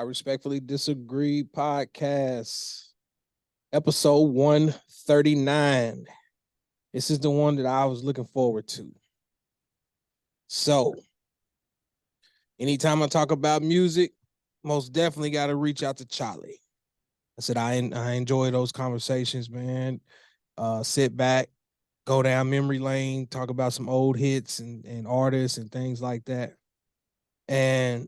Respectfully Disagree podcast, episode 139. This is the one that I was looking forward to. So, anytime I talk about music, most definitely got to reach out to Charlie. I said I enjoy those conversations, man. Sit back, go down memory lane, talk about some old hits and artists and things like that. And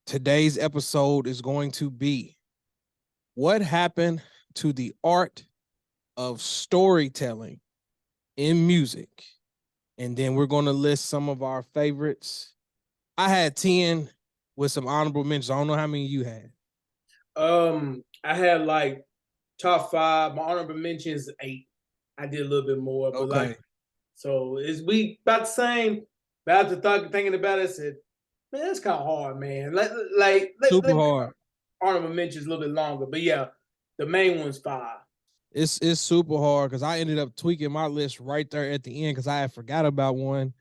today's episode is going to be what happened to the art of storytelling in music. And then we're going to list some of our favorites. I had 10 with some honorable mentions. I don't know how many you had. I had like top five. My honorable mentions 8. I did a little bit more, but Okay. so we about the same. But after thinking about it, I said, man, that's kind of hard, man. Super Let hard. honorable mentions a little bit longer, but yeah, the main one's 5. It's super hard because I ended up tweaking my list right there at the end because I had forgot about one.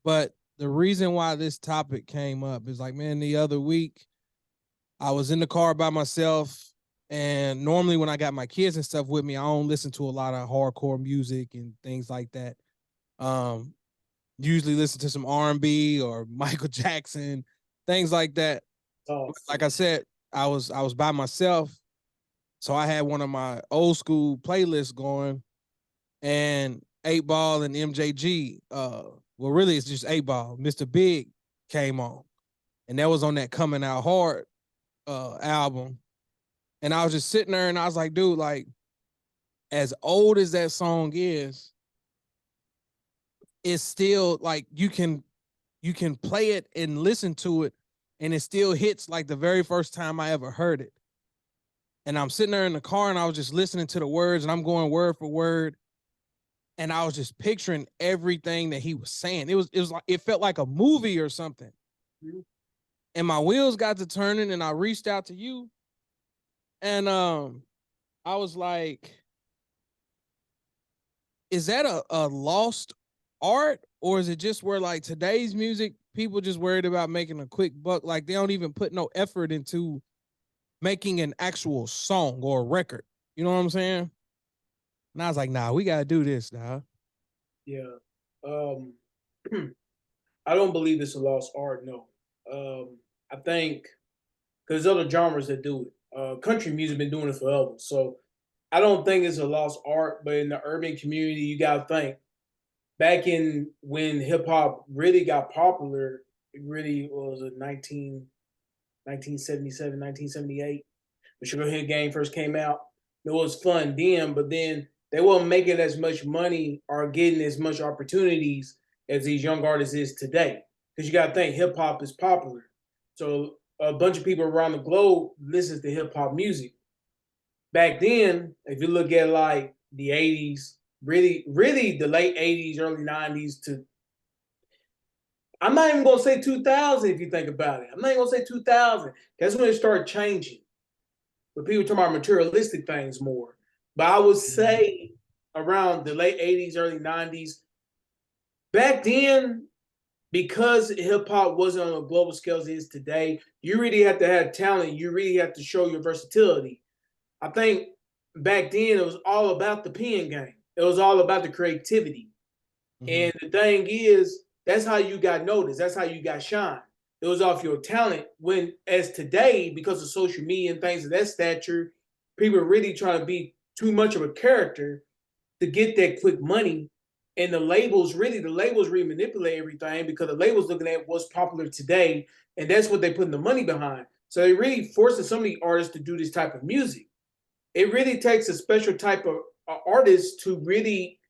But the reason why this topic came up is like, man, the other week I was in the car by myself. And normally when I got my kids and stuff with me, I don't listen to a lot of hardcore music and things like that. Usually listen to some R&B or Michael Jackson, things like that. Oh, Like I said, I was by myself. So I had one of my old school playlists going, and 8 Ball and MJG. Well, really, it's just 8 Ball. Mr. Big came on, and that was on that Coming Out Hard album. And I was just sitting there, and I was like, dude, like, as old as that song is, it's still like you can play it and listen to it, and it still hits like the very first time I ever heard it. And I'm sitting there in the car and I was just listening to the words and I'm going word for word. And I was just picturing everything that he was saying. It was like it felt like a movie or something. Mm-hmm. And my wheels got to turning and I reached out to you. And I was like, is that a lost art? Or is it just where like today's music, people just worried about making a quick buck? Like they don't even put no effort into making an actual song or a record. You know what I'm saying? And I was like, nah, we gotta do this now. yeah. I don't believe it's a lost art. No. I think because there's other genres that do it. Country music been doing it forever, so I don't think it's a lost art. But in the urban community, you gotta think back in when hip hop really got popular. It really was a 1977, 1978. The Sugar Hill Gang first came out. It was fun then, but then they weren't making as much money or getting as much opportunities as these young artists is today. Because you got to think hip hop is popular, so a bunch of people around the globe listens to hip hop music. Back then, if you look at like the '80s, really the late '80s, early '90s to I'm not even gonna say 2000 if you think about it. I'm not even gonna say 2000. That's when it started changing. But people talking about materialistic things more. But I would say around the late '80s, early '90s. Back then, because hip hop wasn't on a global scale as it is today, you really have to have talent. You really have to show your versatility. I think back then it was all about the pen game. It was all about the creativity. Mm-hmm. And the thing is, that's how you got noticed. That's how you got shine. It was off your talent. When, as today, because of social media and things of that stature, people are really trying to be too much of a character to get that quick money. And the labels really manipulate everything because the labels looking at what's popular today, and that's what they putting the money behind. So they really forcing some of the artists to do this type of music. It really takes a special type of artist to really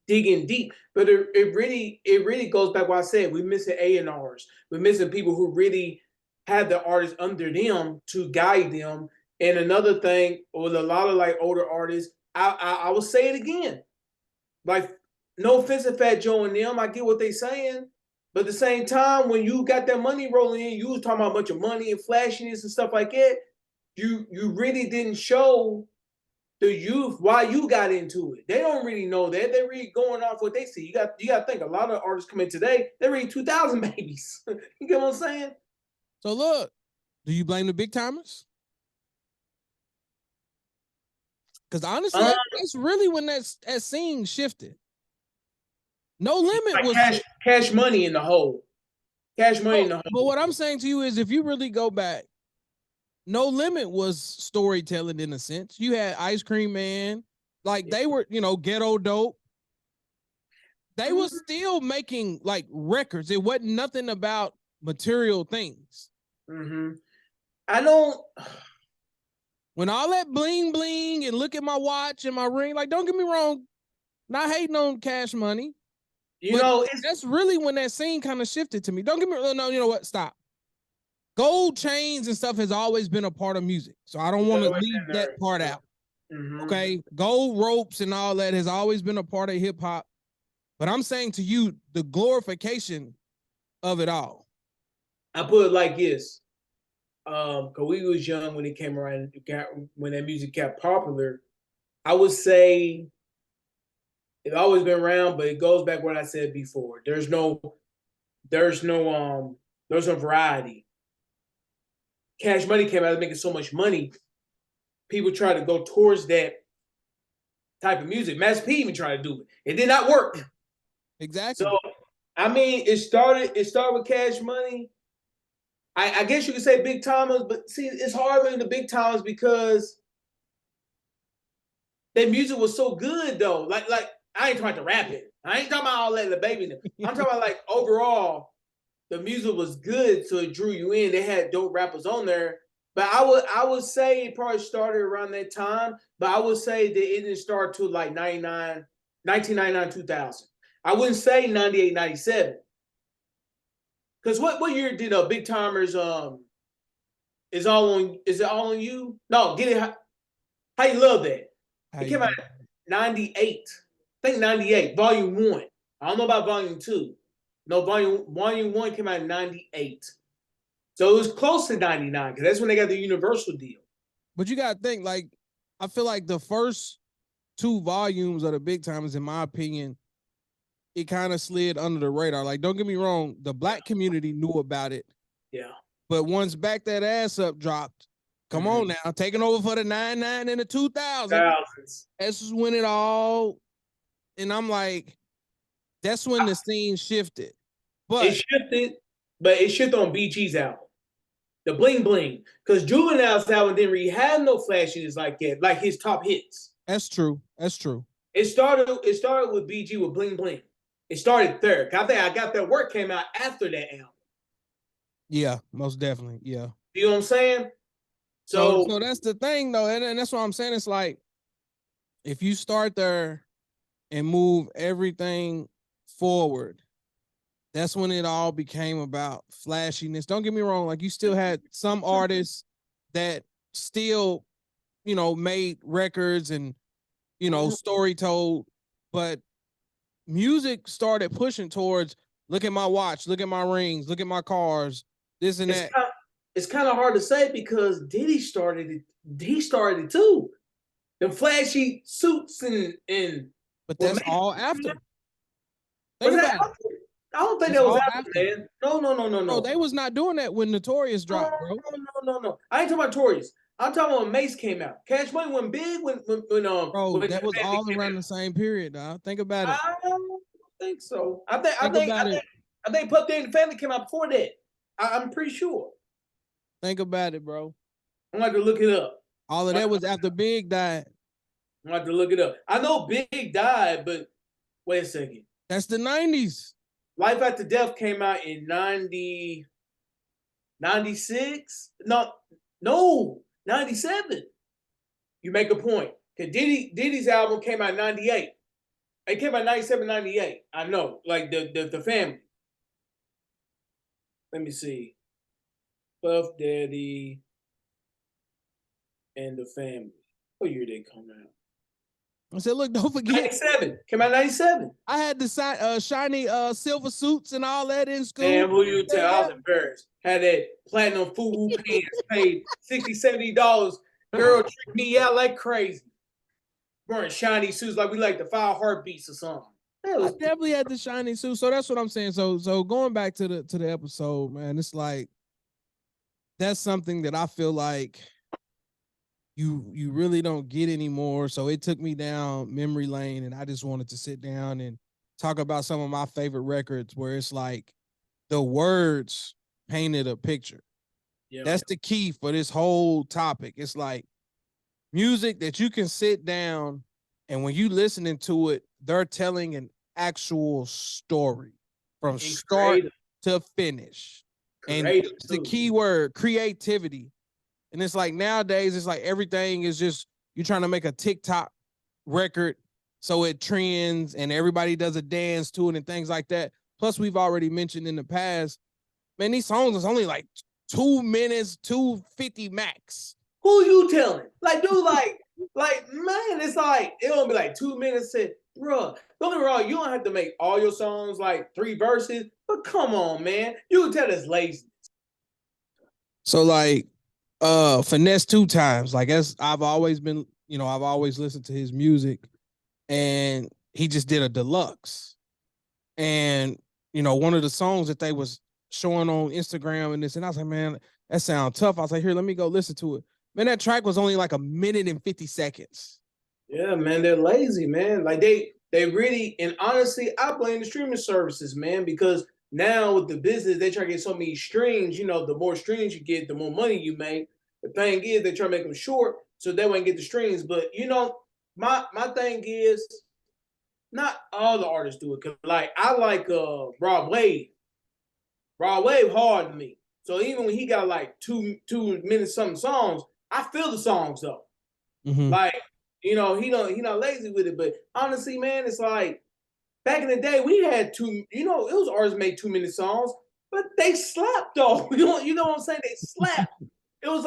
digging deep. But it really goes back what I said. We're missing A&Rs. We're missing people who really have the artists under them to guide them. And another thing with a lot of like older artists, I will say it again. Like, no offense to Fat Joe and them, I get what they saying. But at the same time, when you got that money rolling in, you was talking about a bunch of money and flashiness and stuff like that. You really didn't show the youth why you got into it. They don't really know that. They're really going off what they see. You got to think a lot of artists come in today, they're really 2000 babies. You get what I'm saying? So look, Do you blame the big timers? Because honestly, that's really when that scene shifted. No Limit like was cash money in the hole. Cash money in the hole. But what I'm saying to you is, if you really go back, No Limit was storytelling in a sense. You had Ice Cream Man, like they were, Ghetto Dope. They were still making like records. It wasn't nothing about material things. I don't. When all that bling bling and look at my watch and my ring, like don't get me wrong, not hating on Cash Money, but that's really when that scene kind of shifted to me. Don't get me wrong. No, you know what? Stop. Gold chains and stuff has always been a part of music, so I don't want to leave that part out. Okay, gold ropes and all that has always been a part of hip hop, but I'm saying to you, the glorification of it all. I put it like this. Cause we was young when it came around, when that music got popular. I would say it's always been around, but it goes back what I said before. There's no variety. Cash Money came out making so much money, people try to go towards that type of music. Master P even tried to do it. It did not work. Exactly. So I mean, it started with Cash Money. I guess you could say big timers, but see, it's hard with the big timers because their music was so good though. Like I ain't trying to rap it. I ain't talking about all that the baby. I'm talking about like overall, the music was good, so it drew you in. They had dope rappers on there. But I would say it probably started around that time. But I would say that it didn't start till like 1999, 2000. I wouldn't say 98, 97. Because what year did Big Timers is it all on you? No, Get It How You Love That. It came out in 98. I think 98, volume 1. I don't know about volume 2. No, volume 1 came out in 98. So it was close to 99 because that's when they got the Universal deal. But you gotta think, like, I feel like the first 2 volumes of the Big Timers, in my opinion, it kind of slid under the radar. Like, don't get me wrong, the black community knew about it. Yeah. But once Back That Ass Up dropped, come on now, taking over for the 99 and the 2000s. That's when it all, and I'm like, that's when the scene shifted. But it shifted on BG's album. The Bling Bling. Because Juvenile's album didn't really have no flashiness like that, like his top hits. That's true. It started with BG with Bling Bling. It started there. I think I Got That Work came out after that album. Yeah, most definitely. Yeah. You know what I'm saying? So that's the thing though, and that's what I'm saying. It's like if you start there and move everything forward, that's when it all became about flashiness. Don't get me wrong, like you still had some artists that still, made records and, story told, but music started pushing towards look at my watch, look at my rings, look at my cars, this and that. It's kind of hard to say because Diddy started it. He started it too. The flashy suits and but that's all after. Think about it. I don't think that was after, man. No. They was not doing that when Notorious dropped, bro. No. I ain't talking about Notorious. I'm talking about when Mace came out. Cash Money went big when bro, that was all around the same period, dog. Think about it. I don't think so. I think Puff Daddy and the Family came out before that. I'm pretty sure. Think about it, bro. I'm going to look it up. All of that was after Big died. I'm going to look it up. I know Big died, but wait a second. That's the 90s. Life After Death came out in 96? No, 97. You make a point. Because Diddy's album came out in 98. It came out 97, 98. I know. Like the Family. Let me see. Puff Daddy and the Family. What year did they come out? I said, look, don't forget. 97. Came out 97. I had the shiny silver suits and all that in school. Damn, who you tell? I was embarrassed. Had that platinum FUBU pants, paid $60, $70. Girl tricked me out like crazy. Wearing shiny suits like we like the 5 Heartbeats or something. I definitely had the shiny suit. So that's what I'm saying. So going back to the episode, man, it's like that's something that I feel like you really don't get anymore. So it took me down memory lane, and I just wanted to sit down and talk about some of my favorite records where it's like the words painted a picture. Yeah. That's the key for this whole topic. It's like music that you can sit down and when you listening to it, they're telling an actual story from And start to finish. And creative it's the too. key word, creativity. And it's like nowadays, it's like everything is just you're trying to make a TikTok record so it trends and everybody does a dance to it and things like that. Plus, we've already mentioned in the past, man, these songs is only like 2 minutes, 250 max. Who you telling? Like, dude, like, man, it's like it don't be like 2 minutes. Said, bro, don't get me wrong, you don't have to make all your songs like 3 verses, but come on, man, you can tell it's lazy. So like, finesse 2 times. Like as I've always been, I've always listened to his music, and he just did a deluxe. And one of the songs that they was showing on Instagram and this, and I was like, man, that sounds tough. I was like, here, let me go listen to it. Man, that track was only like 1 minute and 50 seconds. Yeah, man, they're lazy, man. Like they really, and honestly, I blame the streaming services, man, because now with the business, they try to get so many streams. You know, the more streams you get, the more money you make. The thing is, they try to make them short so they won't get the streams. But my thing is, not all the artists do it. Cause like I like Rob Wade. Rob Wade hard to me. So even when he got like two minutes something songs, I feel the songs though. Mm-hmm. Like, he not lazy with it. But honestly, man, it's like back in the day, we had it was artists made 2 minute songs, but they slapped though. You know what I'm saying? They slapped. It was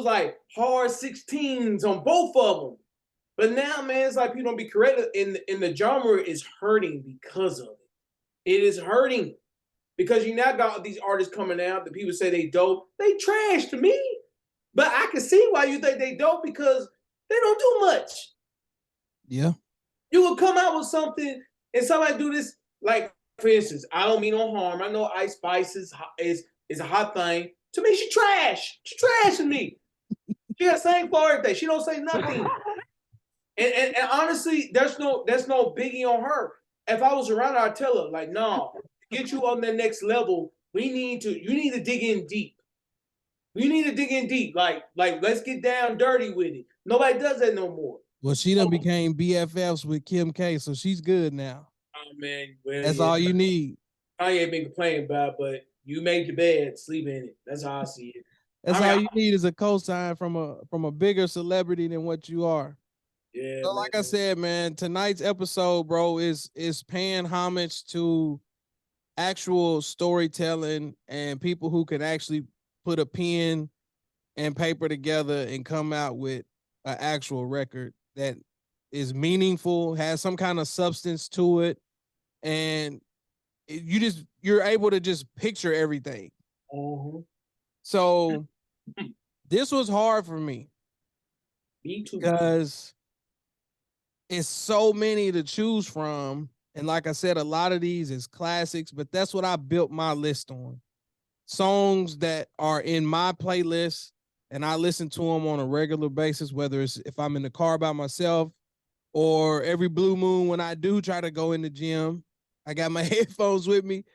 like hard 16s on both of them. But now, man, it's like people don't be creative, and the genre is hurting because of it. It is hurting because you now got these artists coming out that people say they dope. They trash to me, but I can see why you think they dope because they don't do much. Yeah. You will come out with something and somebody do this, like, for instance, I don't mean no harm. I know Ice Spice is a hot thing. To me, she trash. She trashing me. She got same for everything. She don't say nothing. And honestly, there's no biggie on her. If I was around her, I'd tell her, like, no, to get you on the next level, you need to dig in deep. You need to dig in deep. Like let's get down dirty with it. Nobody does that no more. Well, she done became BFFs with Kim K, so she's good now. Oh man, well, that's all you need. I ain't been complaining about, but you made your bed, sleep in it. That's how I see it. That's all you need is a cosign from a bigger celebrity than what you are. Yeah. So, like I said, man, tonight's episode, bro, is paying homage to actual storytelling and people who can actually put a pen and paper together and come out with an actual record that is meaningful, has some kind of substance to it, and you're able to just picture everything. Uh-huh. So this was hard for me. Me too. Because it's so many to choose from. And like I said, a lot of these is classics, but that's what I built my list on. Songs that are in my playlist, and I listen to them on a regular basis, whether it's if I'm in the car by myself or every blue moon when I do try to go in the gym. I got my headphones with me.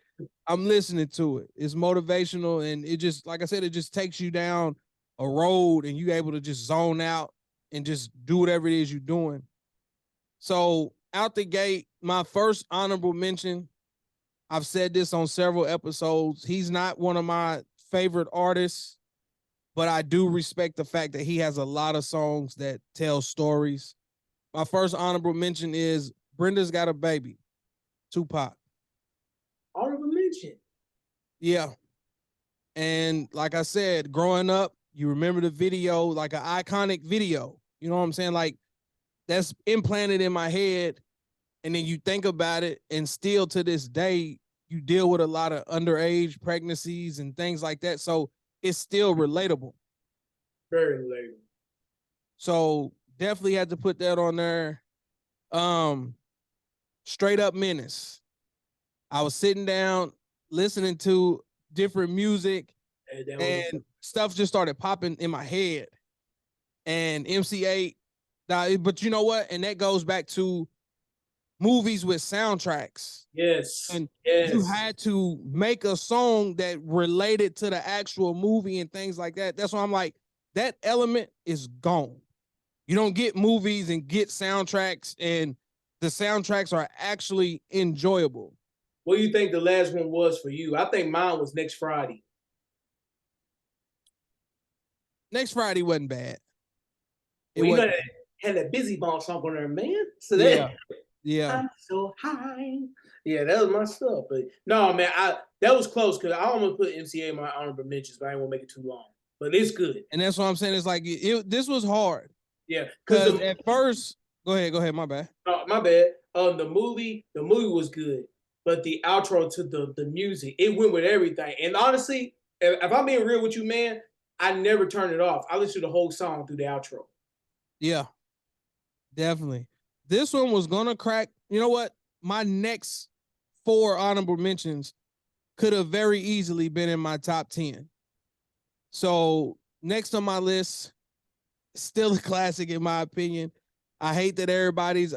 I'm listening to it. It's motivational, and it just, like I said, it just takes you down a road and you able to just zone out and just do whatever it is you're doing. So out the gate, my first honorable mention, I've said this on several episodes. He's not one of my favorite artists, but I do respect the fact that he has a lot of songs that tell stories. My first honorable mention is Brenda's Got a Baby, Tupac. Honorable mention. Yeah. And like I said, growing up, you remember the video, like an iconic video. You know what I'm saying? Like that's implanted in my head. And then you think about it, and still to this day, you deal with a lot of underage pregnancies and things like that. So it's still relatable. Very relatable. So definitely had to put that on there. Straight Up Menace. I was sitting down listening to different music, and stuff just started popping in my head. And MC8, but you know what? And that goes back to movies with soundtracks. Yes. And you Yes. had to make a song that related to the actual movie and things like that. That's why I'm like, that element is gone. You don't get movies and get soundtracks, and the soundtracks are actually enjoyable. What do you think the last one was for you? I think mine was Next Friday. Next Friday wasn't bad. Well, you know that had that Busy Ball song on there, man. So that yeah. I'm so high. Yeah, that was my stuff. But no, man, that was close because I almost put MCA in my honorable mentions, but I didn't want to make it too long. But it's good. And that's what I'm saying. It's like this was hard. Yeah, because at first, go ahead. My bad. My bad. The movie was good, but the outro to the music, it went with everything. And honestly, if I'm being real with you, man, I never turned it off. I listened to the whole song through the outro. Yeah, definitely. This one was gonna crack. You know what? My next 4 honorable mentions could have very easily been in my top 10. So next on my list, still a classic in my opinion. I hate that everybody's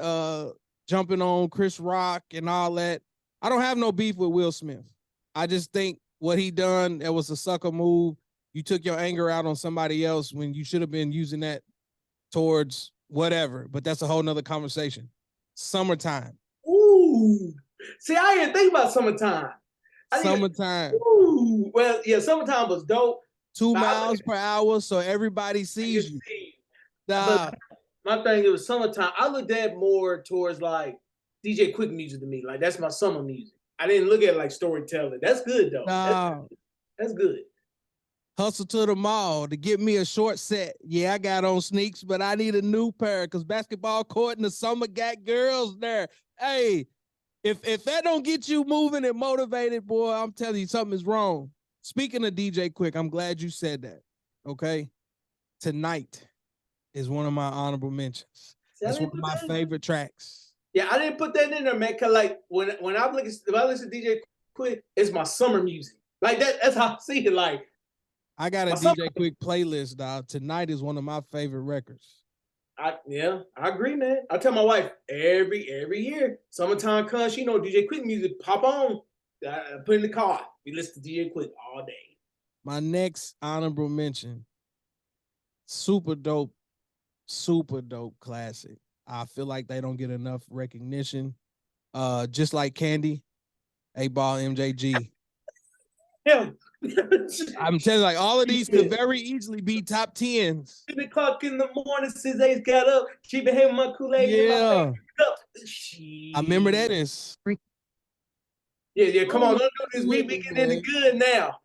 jumping on Chris Rock and all that. I don't have no beef with Will Smith. I just think what he done, that was a sucker move. You took your anger out on somebody else when you should have been using that towards whatever, but that's a whole nother conversation. Summertime. Ooh. See, I didn't think about Summertime. Summertime. Ooh. Well, yeah, Summertime was dope. 2 miles per hour, so everybody sees you. But my thing, it was Summertime. I looked at more towards like DJ Quick music to me. Like that's my summer music. I didn't look at it like storytelling. That's good though. That's good. Hustle to the mall to get me a short set. Yeah, I got on sneaks, but I need a new pair because basketball court in the summer got girls there. Hey, if that don't get you moving and motivated, boy, I'm telling you something is wrong. Speaking of DJ Quick, I'm glad you said that. Okay, Tonight is one of my honorable mentions. That's one of my favorite tracks. Yeah, I didn't put that in there, man. Cause like when I listen to DJ Quick, it's my summer music. Like that's how I see it. Like I got a DJ Quick playlist, dog. Tonight is one of my favorite records. I agree, man. I tell my wife every year, summertime comes, you know, DJ Quick music pop on. I put in the car. We listen to DJ Quick all day. My next honorable mention, super dope classic. I feel like they don't get enough recognition. Just like Candy, 8-Ball MJG. Yeah. I'm telling you, like all of these could very easily be top 10s. 3 o'clock in the morning since Ace got up. She been having my Kool-Aid in my cup. I remember that is. Yeah. Come on, don't do this. We getting into good now.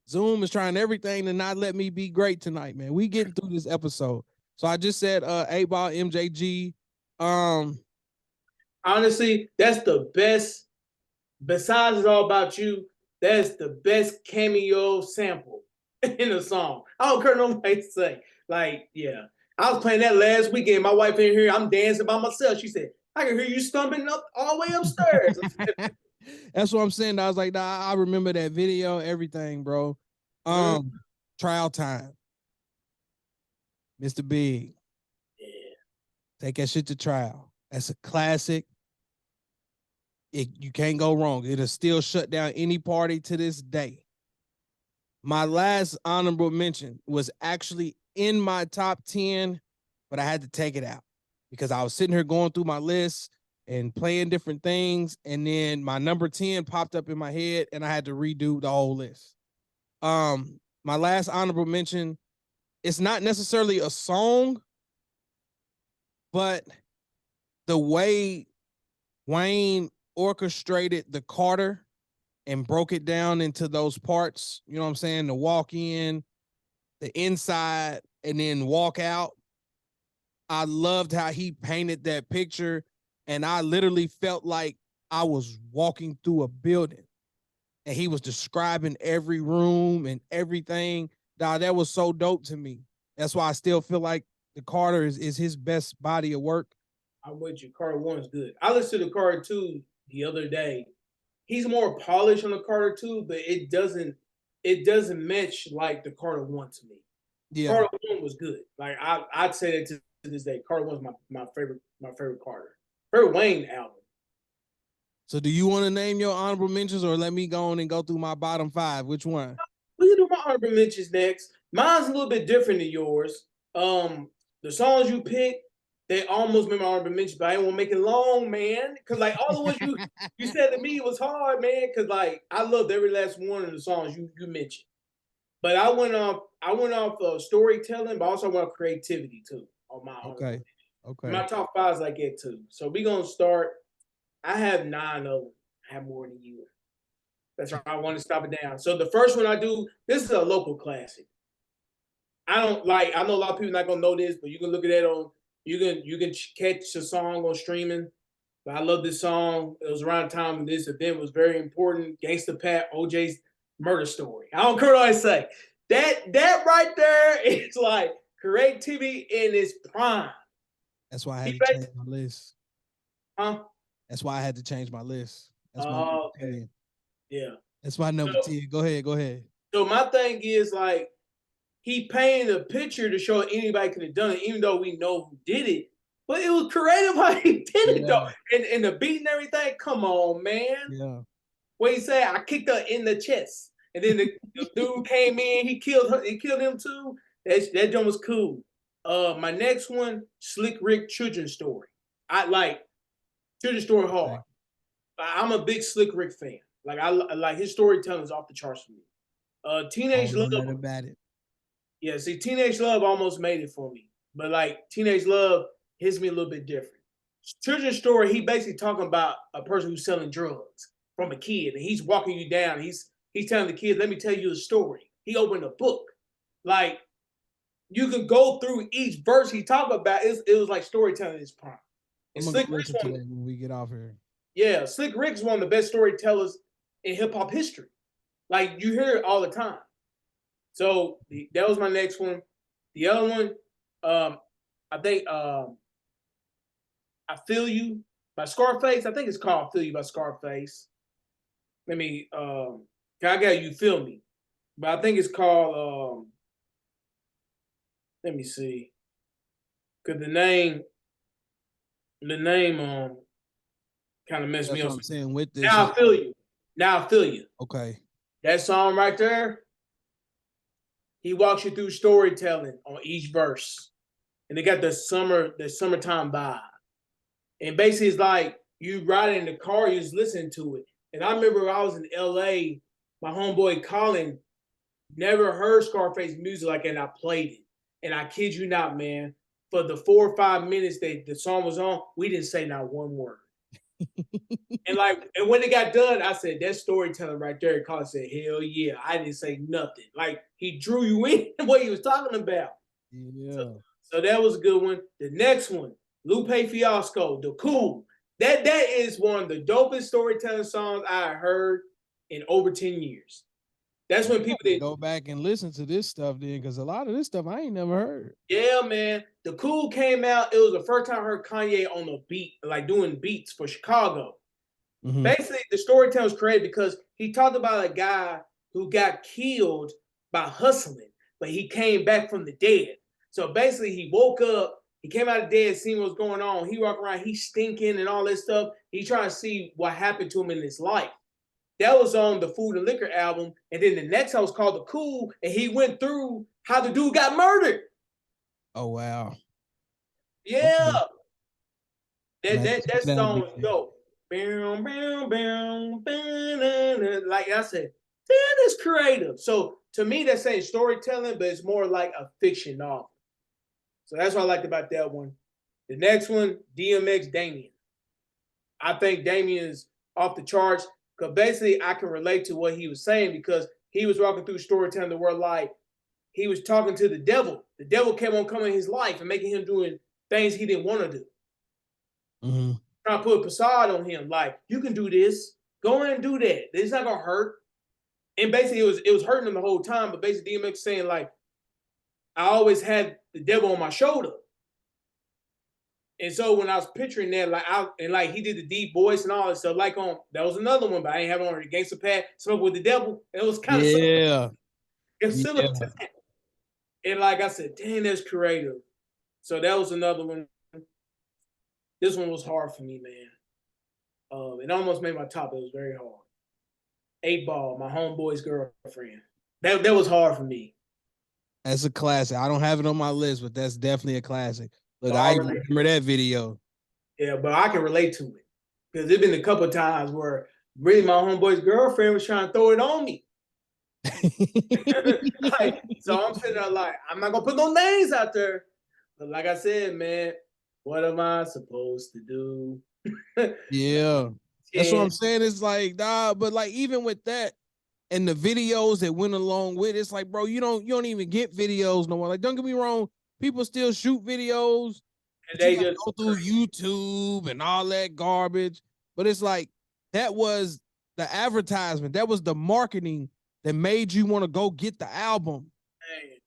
Zoom is trying everything to not let me be great tonight, man. We getting through this episode. So I just said 8-Ball MJG. Honestly, that's the best. Besides It's All About You, that's the best cameo sample in a song. I don't care what nobody say. Like, yeah. I was playing that last weekend. My wife in here, I'm dancing by myself. She said, I can hear you stumbling up all the way upstairs. That's what I'm saying. I was like, nah, I remember that video, everything, bro. Trial Time. Mr. Big. Yeah. Take that shit to trial. That's a classic. You can't go wrong. It'll still shut down any party to this day. My last honorable mention was actually in my top 10, but I had to take it out because I was sitting here going through my list and playing different things. And then my number 10 popped up in my head and I had to redo the whole list. My last honorable mention, it's not necessarily a song, but the way Wayne orchestrated the Carter and broke it down into those parts, you know what I'm saying? The walk in, the inside, and then walk out. I loved how he painted that picture, and I literally felt like I was walking through a building and he was describing every room and everything. That was so dope to me. That's why I still feel like the Carter is his best body of work. I'm with you. Carter 1 is good. I listened to the Carter 2 the other day. he's more polished on the Carter 2, but it doesn't match like the Carter 1 to me. Yeah. Carter 1 was good. Like I'd say that to this day. Carter 1 was my favorite Carter. Favorite Wayne album. So do you want to name your honorable mentions or let me go on and go through my bottom 5? Which one? We can do my honorable mentions next. Mine's a little bit different than yours. The songs you picked, they almost made my honorable mentions, but I didn't want to make it long, man. Cause like all the ones you said to me was hard, man. Cause like I loved every last one of the songs you mentioned. But I went off storytelling, but also went off creativity too on my honorable. Okay. Okay. My top 5 is like that too. So we gonna start. I have 9 of them. I have more than you. That's why I want to stop it down. So the first one I do, this is a local classic. I don't like. I know a lot of people not gonna know this, but you can look at that on. You can catch the song on streaming. But I love this song. It was around the time when this event was very important. Gangsta Pat, OJ's murder story. I don't care what I say. That right there is like creativity in its prime. That's why I had to change my list. Huh? That's why I had to change my list. That's my Oh, okay. 10. Yeah. That's my number 10. Go ahead. Go ahead. So my thing is like he painted a picture to show anybody could have done it, even though we know who did it. But it was creative how he did it though, and the beat and everything. Come on, man. Yeah. What he said? I kicked her in the chest, and then the dude came in. He killed her. He killed him too. That joint was cool. My next one, Slick Rick children's story. I like children's story hard. Okay. I'm a big Slick Rick fan. Like I like his storytelling is off the charts for me. Teenage Love. About it. Yeah, see, Teenage Love almost made it for me, but like Teenage Love hits me a little bit different. Children's story, he basically talking about a person who's selling drugs from a kid, and he's walking you down. He's telling the kid, "Let me tell you a story." He opened a book, like you can go through each verse he talked about. It was like storytelling in his prime. I'm gonna listen to that when we get off here. Yeah, Slick Rick's one of the best storytellers in hip hop history. Like you hear it all the time. So that was my next one. The other one, I think I Feel You by Scarface. I think it's called I Feel You by Scarface. Let me I got You Feel Me. But I think it's called let me see. Cause the name kind of messed me up. What I'm saying with this. Now I Feel You. Now I Feel You. Okay. That song right there, he walks you through storytelling on each verse. And they got the summertime vibe. And basically it's like you ride in the car, you just listen to it. And I remember when I was in LA, my homeboy Colin never heard Scarface music like that, and I played it. And I kid you not, man, for the 4 or 5 minutes that the song was on, we didn't say not one word. and when it got done, I said, that's storytelling right there. And Colin said, hell yeah. I didn't say nothing. Like he drew you in what he was talking about. Yeah. So that was a good one. The next one, Lupe Fiasco, The Cool. That is one of the dopest storytelling songs I heard in over 10 years. That's when people did go back and listen to this stuff then, because a lot of this stuff I ain't never heard. Yeah, man. The Cool came out. It was the first time I heard Kanye on the beat, like doing beats for Chicago. Mm-hmm. Basically, the storytelling was created because he talked about a guy who got killed by hustling, but he came back from the dead. So basically, he woke up, he came out of dead, seen what was going on. He walked around, he's stinking and all this stuff. He trying to see what happened to him in his life. That was on the Food and Liquor album. And then the next one was called The Cool, and he went through how the dude got murdered. Oh, wow. Yeah. Okay. That song was dope. Like I said, that is creative. So to me, that's saying storytelling, but it's more like a fiction novel. So that's what I liked about that one. The next one, DMX Damien. I think Damien is off the charts because basically I can relate to what he was saying because he was walking through storytelling the world like he was talking to the devil. The devil kept on coming in his life and making him doing things he didn't want to do. Mm-hmm. Trying to put a facade on him, like you can do this, go in and do that. It's not gonna hurt. And basically, it was hurting him the whole time. But basically, DMX saying like, I always had the devil on my shoulder. And so when I was picturing that, like he did the deep voice and all that stuff, like that was another one, but I ain't have it on the Gangsta Pad, Smoke with the Devil. It was kind of similar. Yeah. It was similar Yeah. to that. And like I said, damn, that's creative. So that was another one. This one was hard for me, man. It almost made my top. It was very hard. 8 Ball, my homeboy's girlfriend. That was hard for me. That's a classic. I don't have it on my list, but that's definitely a classic. Look, I Already, remember that video. yeah, but I can relate to it because there's been a couple of times where really my homeboy's girlfriend was trying to throw it on me. Like, so I'm sitting there like, I'm not gonna put no names out there. But like I said, man, what am I supposed to do? Yeah. That's what I'm saying. It's like, nah, but like even with that and the videos that went along with it, it's like, bro, you don't even get videos no more. Like, don't get me wrong, people still shoot videos, And but you they gotta just go through YouTube and all that garbage. But it's like that was the advertisement, that was the marketing that made you want to go get the album. man,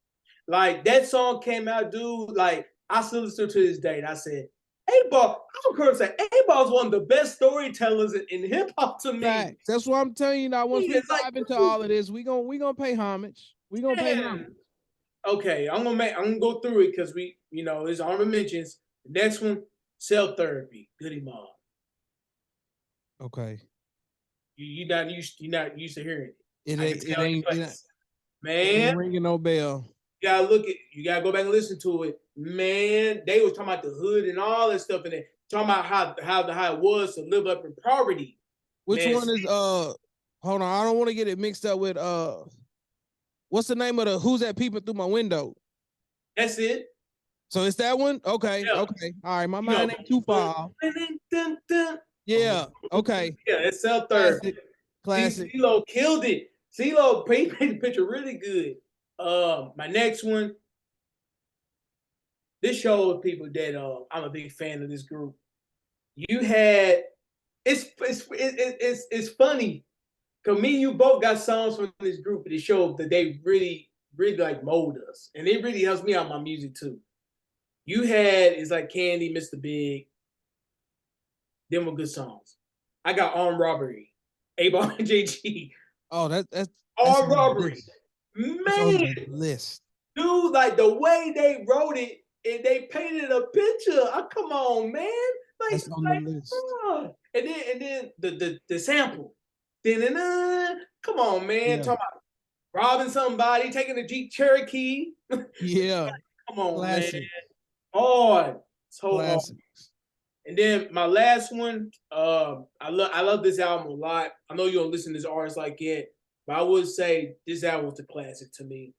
like that song came out, dude. Like I still listen to this day, and I said, 8 Ball. I'm going to say 8 Ball is one of the best storytellers in hip hop to me. Facts. That's what I'm telling you now. Once we It's dive like, into all of this, we gonna pay homage. We gonna pay homage. okay, I'm gonna go through it because it's honorable mentions. The next one, Cell Therapy, Goody Mob. Okay. You're not used to hearing it. It ain't Man, ringing no bell. you gotta go back and listen to it. Man, they was talking about the hood and all that stuff, and talking about how it was to live up in poverty. Which Man, one is hold on, I don't want to get it mixed up with what's the name of the Who's That Peeping Through My Window? that's it. So it's that one? Okay, Yeah. All right, my mind ain't too far. Yeah, okay. Yeah, it's Cell Therapy. Classic. CeeLo killed it. CeeLo painted the picture really good. My next one. This shows people that I'm a big fan of this group. You had it's funny because me and you both got songs from this group, and it showed that they really like mold us, and it really helps me out my music too. You had it's like Candy, Mr. Big. Them were good songs. I got Armed Robbery, 8 Ball and JG. Oh, that's Armed Robbery, man. List. Dude, like the way they wrote it and they painted a picture. Come on, man. Like, that's on the list. And then the sample. Come on, man. Yeah. Talking about robbing somebody, taking a Jeep Cherokee. Yeah. Come on, classic. man. Hard. So classic. hard. And then my last one, I love this album a lot. I know you don't listen to this artist like it, but I would say this album was a classic to me.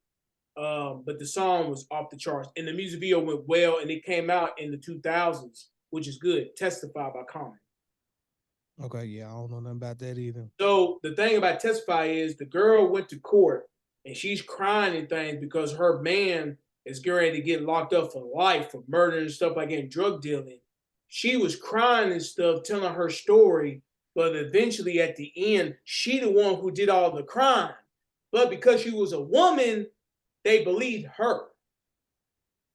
But the song was off the charts, and the music video went well, and it came out in the 2000s, which is good. Testify by Common. Okay, yeah, I don't know nothing about that either. So the thing about Testify is the girl went to court, and she's crying and things because her man is getting ready to get locked up for life for murder and stuff like that, and drug dealing. She was crying and stuff, telling her story, but eventually at the end, she the one who did all the crime. But because she was a woman, they believed her.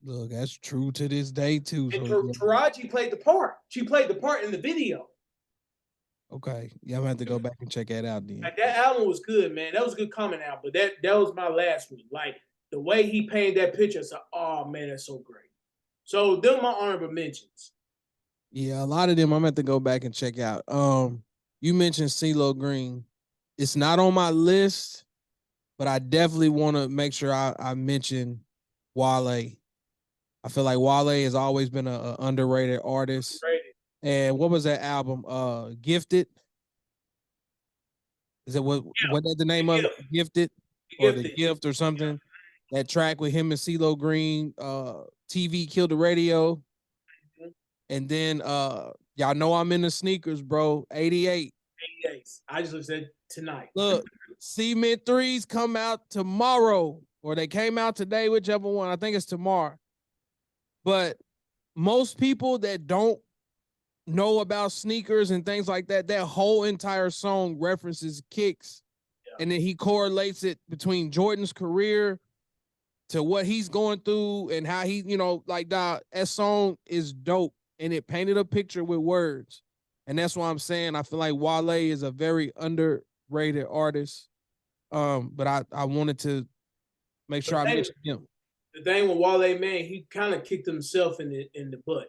Look, that's true to this day too. And Taraji played the part. She played the part in the video. Okay, yeah, I'm gonna have to go back and check that out then. Like, that album was good, man. That was a good comment out, but that was my last one. Like the way he painted that picture, I said, "Oh man, that's so great." So them my honorable mentions. Yeah, a lot of them I'm gonna have to go back and check out. You mentioned CeeLo Green. It's not on my list, but I definitely want to make sure I mention Wale. I feel like Wale has always been an underrated artist. And what was that album? Gifted. Is it what that's the name of it? Gifted or The Gift or something? Yeah. That track with him and CeeLo Green, TV Killed the Radio. Mm-hmm. And then y'all know I'm in the sneakers, bro. 88. 88. I just said tonight. Look, Cement 3s come out tomorrow, or they came out today, whichever one. I think it's tomorrow. But most people that don't know about sneakers and things like that, that whole entire song references kicks. Yeah. And then he correlates it between Jordan's career to what he's going through and how he, like, that song is dope. and it painted a picture with words. And that's why I'm saying I feel like Wale is a very underrated artist. But I wanted to make sure I mentioned him. The thing with Wale, man, he kind of kicked himself in the butt.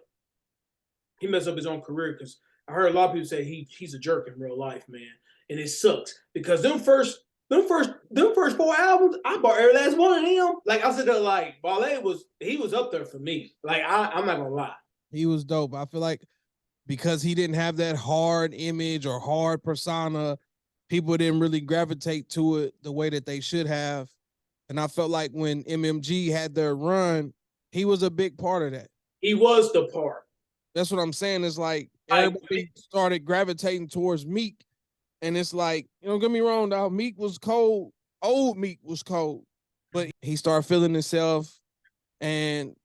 He messed up his own career because I heard a lot of people say he's a jerk in real life, man, and it sucks because them first 4 albums, I bought every last one of them. Like I said, like Wale was up there for me. Like I'm not gonna lie, he was dope. I feel like because he didn't have that hard image or hard persona, people didn't really gravitate to it the way that they should have. And I felt like when MMG had their run, he was a big part of that. he was the part. That's what I'm saying. It's like everybody started gravitating towards Meek. And it's like, don't get me wrong, dog. Meek was cold. Old Meek was cold. But he started feeling himself. And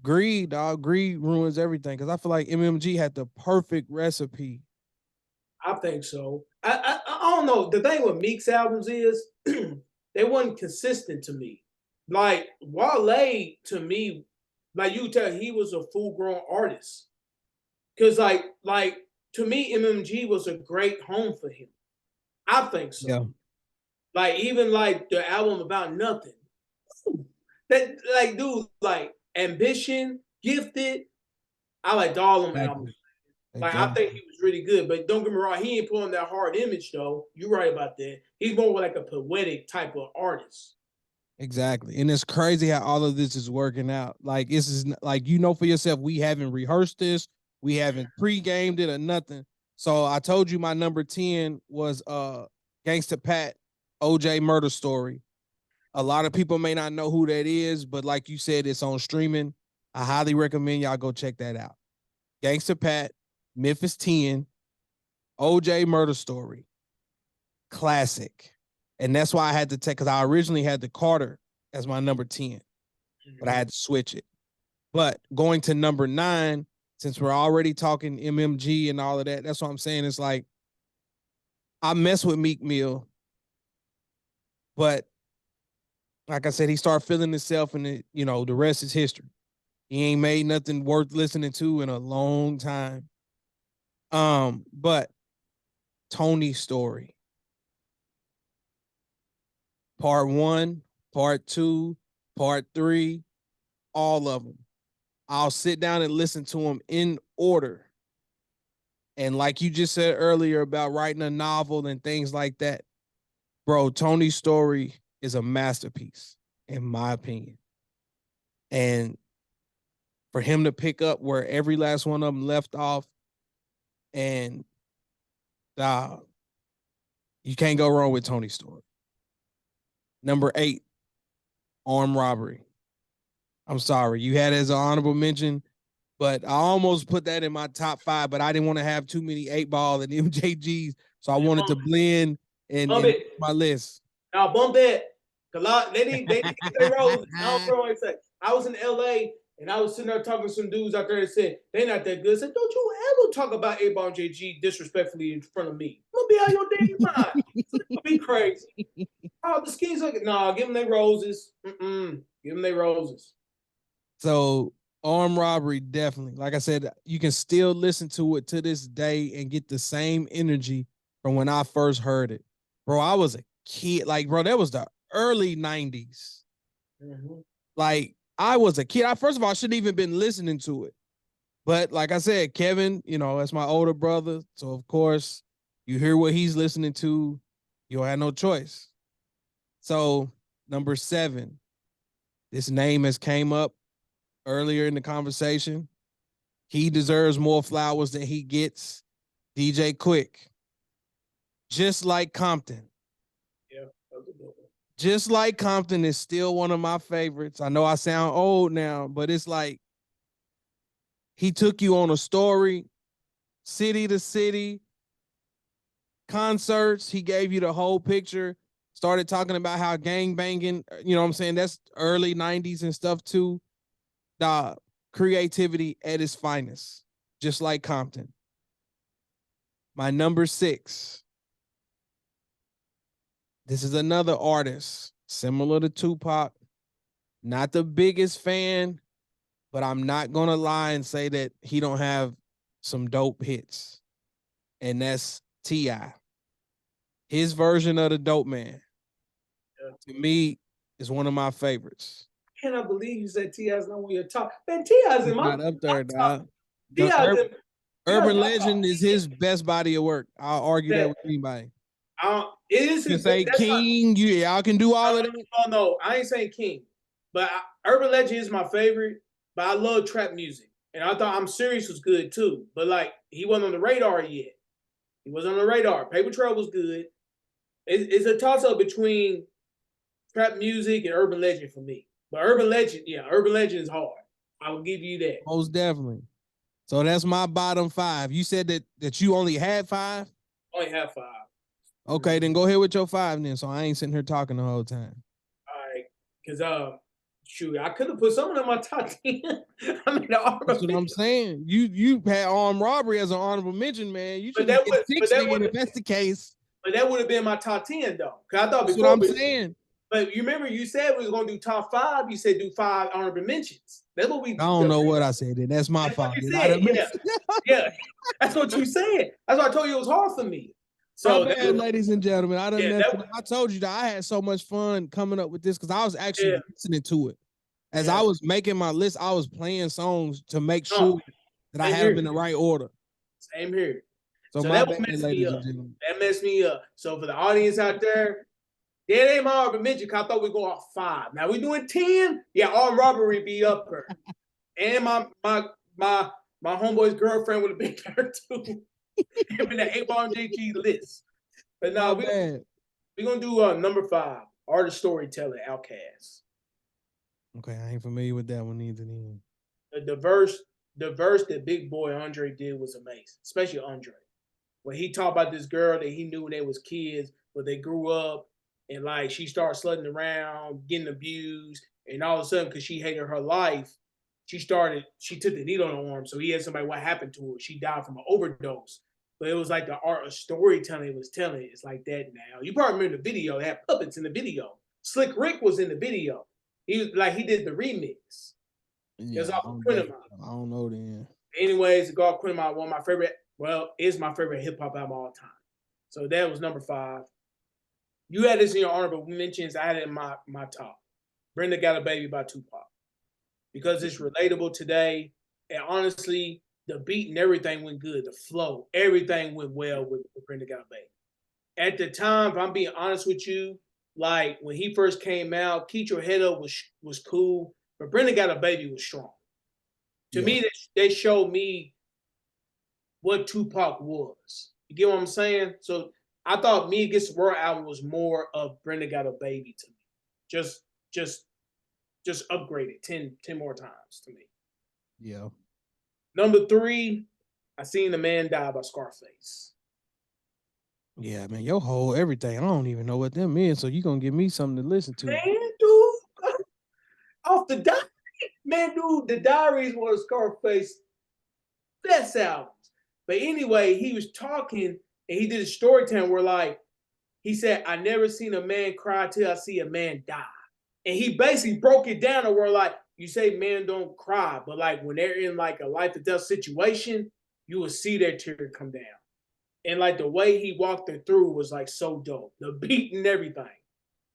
greed, dog. Greed ruins everything. Because I feel like MMG had the perfect recipe. I think so. I don't know. The thing with Meek's albums is they wasn't consistent to me. Like Wale to me, like you tell, he was a full grown artist. Cause like to me, MMG was a great home for him. I think so. Yeah. Like even like the album About Nothing. That like dude, like Ambition, Gifted. I liked all them albums. Like I think he was really good, but don't get me wrong, he ain't pulling that hard image though. You're right about that. He's more like a poetic type of artist. Exactly. And it's crazy how all of this is working out. Like this is like for yourself, we haven't rehearsed this, we haven't pre-gamed it or nothing. So I told you my number 10 was Gangsta Pat, OJ Murder Story. A lot of people may not know who that is, but like you said, it's on streaming. I highly recommend y'all go check that out. Gangsta Pat, Memphis 10, OJ Murder Story. Classic. And that's why I had to take, because I originally had the Carter as my number 10, but I had to switch it. But going to number 9, since we're already talking MMG and all of that, that's what I'm saying. It's like, I mess with Meek Mill, but like I said, he started feeling himself, and the rest is history. He ain't made nothing worth listening to in a long time. But Tony's Story, part 1, part 2, part 3, all of them. I'll sit down and listen to them in order. And like you just said earlier about writing a novel and things like that, bro, Tony's Story is a masterpiece, in my opinion. And for him to pick up where every last one of them left off, and you can't go wrong with Tony's Story. Number 8, Armed Robbery. I'm sorry, you had it as an honorable mention, but I almost put that in my top 5, but I didn't want to have too many 8-Ball and MJGs, so I wanted to blend in my list. Now bump that. They need to get their roles. I don't know what I say. I was in LA and I was sitting there talking to some dudes out there that said they're not that good. I said, don't you ever talk about 8-Ball and JG disrespectfully in front of me. I'm gonna be out your damn mind. It's gonna be crazy. Oh, the skins like nah, give them their roses. Give them their roses. So Armed Robbery, definitely. Like I said, you can still listen to it to this day and get the same energy from when I first heard it. Bro, I was a kid. Like, bro, that was the early 90s. Like, I was a kid. First of all, I shouldn't even been listening to it. But like I said, Kevin, that's my older brother. So, of course, you hear what he's listening to. You don't have no choice. So, number 7, this name has came up earlier in the conversation. He deserves more flowers than he gets. DJ Quick. Just Like Compton. Yeah, that was a good one. Just Like Compton is still one of my favorites. I know I sound old now, but it's like he took you on a story, city to city, concerts. He gave you the whole picture. Started talking about how gang banging, what I'm saying? That's early 90s and stuff too. Creativity at its finest. Just Like Compton. My number 6. This is another artist similar to Tupac. Not the biggest fan, but I'm not gonna lie and say that he don't have some dope hits, and that's T.I. His version of the Dope Man, to me, is one of my favorites. Cannot believe you said T.I.'s not one of your top. Man, T.I.'s in He's my not up there, top. dog. T.I.'s in Urban my top Legend is 10. his best body of work. I'll argue that with anybody. It is You his can say that's King, y'all can do all of that. no, I ain't saying King, but Urban Legend is my favorite. But I love trap music, and I thought I'm Serious was good too. But like he wasn't on the radar yet. He wasn't on the radar. Paper Trail was good. It's a toss up between trap music and Urban Legend for me. But Urban Legend is hard. I will give you that. Most definitely. So that's my bottom 5. You said that you only had 5? Only have 5. Okay, then go ahead with your 5 then. So I ain't sitting here talking the whole time. All right. Because shoot, I could have put someone in my top 10. I mean, That's what I'm saying. You had armed robbery as an honorable mention, man. You should have get 60, and if that's the case. But that would have been my top 10 though. Because I thought that's before what I'm saying. But you remember you said we was gonna do top 5. You said do 5 honorable mentions. That's what we. I don't know what I said. Then that's my fault. Yeah, that's what you said. That's why I told you it was hard for me. So, my bad, ladies and gentlemen. I told you that I had so much fun coming up with this because I was actually listening to it. As I was making my list, I was playing songs to make sure that I had them in the right order. Same here. So my bad, ladies and gentlemen. That messed me up. So for the audience out there, that ain't my honorable mention. I thought we'd go off 5. Now we doing 10. Yeah, armed robbery be up there, and my homeboy's girlfriend would have been there too. In the 8-ball JG list. But now we're gonna do number 5, artist storyteller, Outkast. Okay, I ain't familiar with that one either. The verse that Big Boy Andre did was amazing, especially Andre. When he talked about this girl that he knew when they was kids, but they grew up and like she started slutting around, getting abused, and all of a sudden, because she hated her life, she took the needle on her arm. So he asked somebody what happened to her. She died from an overdose. But it was like the art of storytelling it was telling. It's like that now. You probably remember the video. They had puppets in the video. Slick Rick was in the video. He did the remix. Yeah, I don't know then. Anyways, God Quintemile, one of my favorite, is my favorite hip hop album of all time. So that was number 5. You had this in your honorable mentions. I had it in my top. Brenda Got a Baby by Tupac. Because it's relatable today. And honestly, the beat and everything went good. The flow, everything went well with Brenda Got a Baby. At the time, if I'm being honest with you, like when he first came out, Keep Your Head Up was cool, but Brenda Got a Baby was strong. To me, they showed me what Tupac was. You get what I'm saying? So I thought Me Against the World album was more of Brenda Got a Baby to me. Just upgraded 10 more times to me. Yeah. Number 3, I Seen the Man Die by Scarface. Yeah, man, your whole everything. I don't even know what them is, so you gonna give me something to listen to. Man, dude, off the diary. Man, dude, the Diaries was Scarface best albums. But anyway, he was talking and he did a storytelling where like he said, I never seen a man cry till I see a man die. And he basically broke it down to where like you say men don't cry, but like when they're in like a life or death situation, you will see their tear come down. And like the way he walked it through was like so dope. The beat and everything.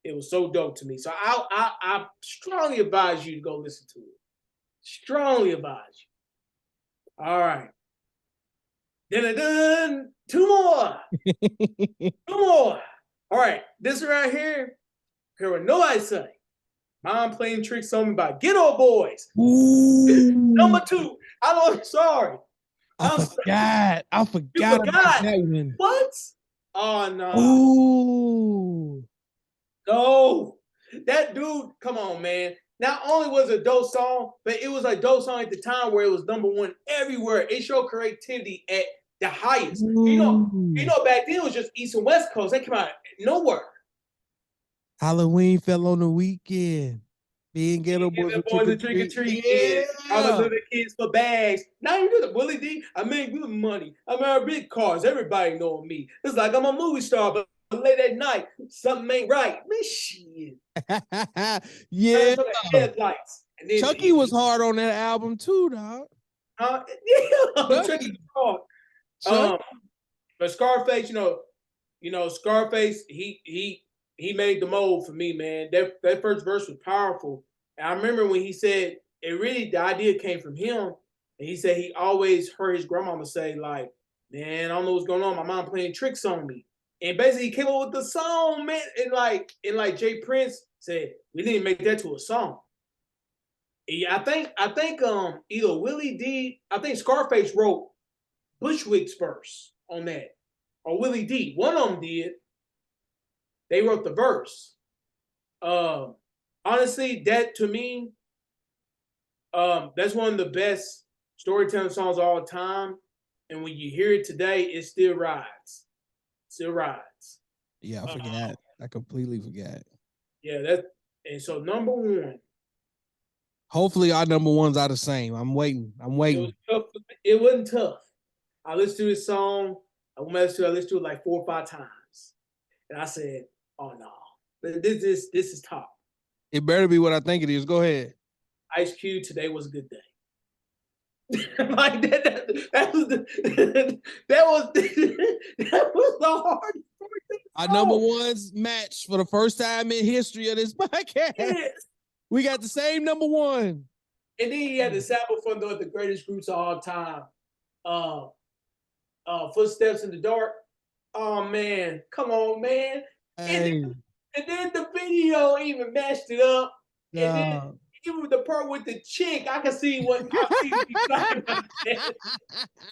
It was so dope to me. So I strongly advise you to go listen to it. Strongly advise you. All right. Dun-dun-dun. 2 more. 2 more. All right. This right here, care what nobody say. Mom playing tricks on me by Ghetto Boys. Number 2. I'm sorry. I forgot about that one. What? Oh no. Ooh. No. That dude, come on, man. Not only was it a dope song, but it was a dope song at the time where it was number 1 everywhere. It showed creativity at the highest. You know, back then it was just East and West Coast. They came out nowhere. Halloween fell on the weekend. Me and Ghetto Boys were trick or treat. Yeah. All the little kids for bags. Now you do the Willie D. I make good money. I'm out big cars. Everybody know me. It's like I'm a movie star, but late at night, something ain't right. Man, shit. Yeah. Headlights. Chucky was hard on that album too, dog. Yeah, Chucky hard. Chuck, But Scarface, Scarface, he made the mold for me, man. That first verse was powerful. And I remember when he said the idea came from him, and he said he always heard his grandmama say, like, man, I don't know what's going on. My mom playing tricks on me. And basically he came up with the song, man. And like Jay Prince said, we didn't make that to a song. Yeah, I think either Willie D, I think Scarface wrote Bushwick's verse on that, or Willie D. One of them did. They wrote the verse. Honestly, that to me, that's one of the best storytelling songs of all time. And when you hear it today, it still rides. Still rides. yeah, I forgot. I completely forgot. Yeah, and so number one. Hopefully, our number ones are the same. I'm waiting. It was tough. It wasn't tough. I listened to this song. I listened to it like 4 or 5 times, and I said, "Oh no, this is top." It better be what I think it is. Go ahead. Ice Cube, today was a good day. Like that was that was the hardest part. Our number ones match for the first time in history of this podcast. Yes. We got the same number one. And then he had the sample from the greatest groups of all time. Footsteps in the Dark. Oh man, come on, man. Hey. And then the video even matched it up. And then even the part with the chick, I can see what he's talking about.